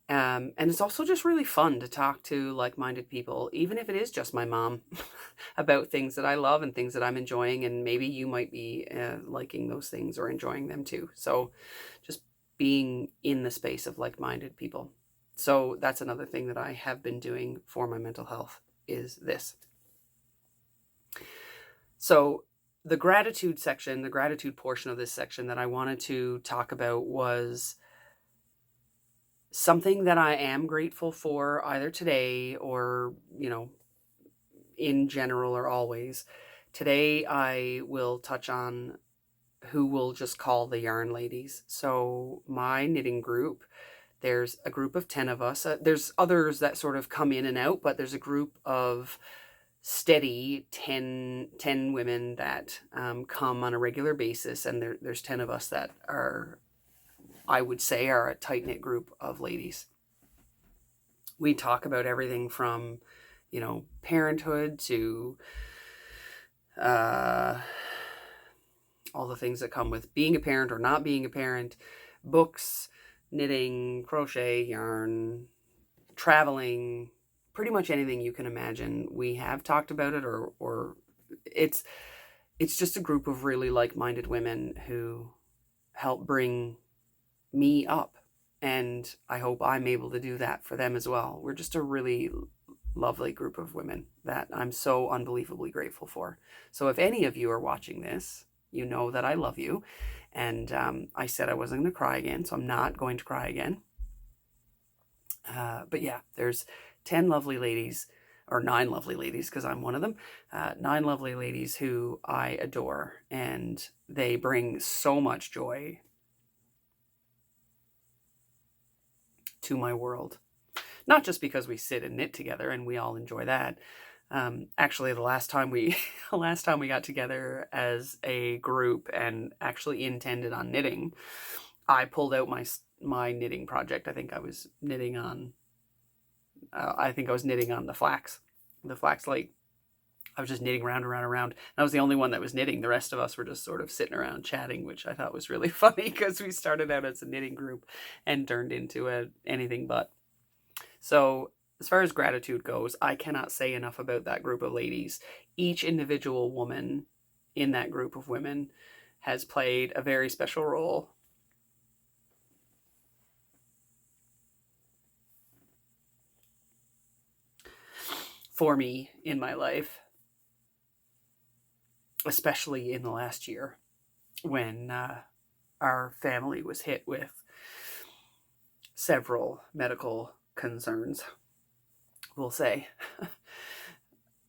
And it's also just really fun to talk to like-minded people, even if it is just my mom, about things that I love and things that I'm enjoying. And maybe you might be liking those things or enjoying them too. So just being in the space of like-minded people. So that's another thing that I have been doing for my mental health, is this. So the gratitude section, the gratitude portion of this section that I wanted to talk about was something that I am grateful for either today or, in general or always. Today I will touch on who we'll just call the Yarn Ladies. So my knitting group, there's a group of 10 of us. There's others that sort of come in and out, but there's a group of steady 10 women that come on a regular basis, and there's 10 of us that are, I would say, are a tight-knit group of ladies. We talk about everything from, parenthood to all the things that come with being a parent or not being a parent, books, knitting, crochet, yarn, traveling, pretty much anything you can imagine. We have talked about it, or it's just a group of really like-minded women who help bring me up, and I hope I'm able to do that for them as well. We're just a really lovely group of women that I'm so unbelievably grateful for. So if any of you are watching this, you know that I love you, and I said I wasn't going to cry again, so I'm not going to cry again. But yeah, there's 10 lovely ladies, or 9 lovely ladies, because I'm one of them, 9 lovely ladies who I adore, and they bring so much joy to my world. Not just because we sit and knit together and we all enjoy that. Actually, the last time we got together as a group and actually intended on knitting, I pulled out my knitting project. I think I was knitting on the Flax Lete. I was just knitting around. I was the only one that was knitting. The rest of us were just sort of sitting around chatting, which I thought was really funny because we started out as a knitting group and turned into anything but. So as far as gratitude goes, I cannot say enough about that group of ladies. Each individual woman in that group of women has played a very special role for me in my life, especially in the last year when our family was hit with several medical concerns, we'll say.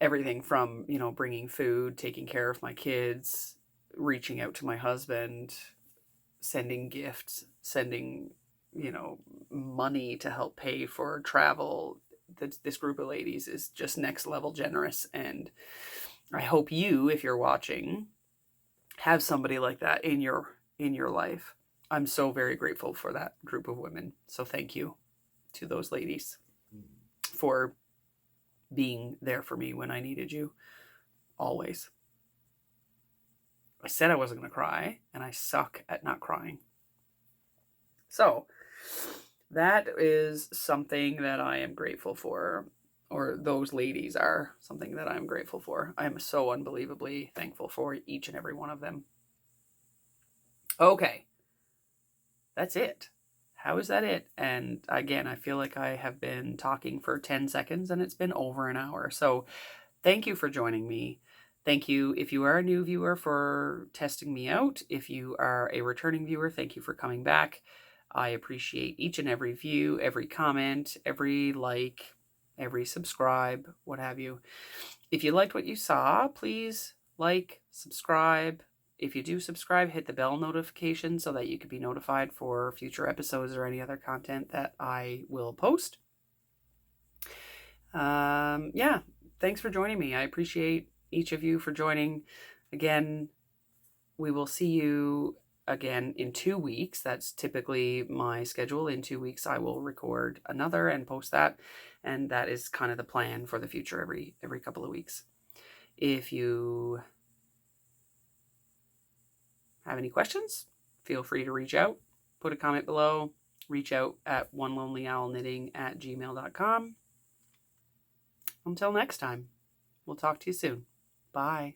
Everything from, bringing food, taking care of my kids, reaching out to my husband, sending gifts, sending, money to help pay for travel. This group of ladies is just next level generous, and I hope you, if you're watching, have somebody like that in your life. I'm so very grateful for that group of women. So thank you to those ladies for being there for me when I needed you, always. I said I wasn't going to cry, and I suck at not crying. So that is something that I am grateful for, or those ladies are something that I'm grateful for. I am so unbelievably thankful for each and every one of them. Okay, that's it. How is that it? And again, I feel like I have been talking for 10 seconds and it's been over an hour. So thank you for joining me. Thank you if you are a new viewer for testing me out. If you are a returning viewer, thank you for coming back. I appreciate each and every view, every comment, every like, every subscribe, what have you. If you liked what you saw, please like, subscribe. If you do subscribe, hit the bell notification so that you can be notified for future episodes or any other content that I will post. Yeah, thanks for joining me. I appreciate each of you for joining. Again, we will see you again in 2 weeks. That's typically my schedule. In 2 weeks, I will record another and post that. And that is kind of the plan for the future, every couple of weeks. If you have any questions, feel free to reach out. Put a comment below. Reach out at onelonelyowlknitting@gmail.com. Until next time, we'll talk to you soon. Bye.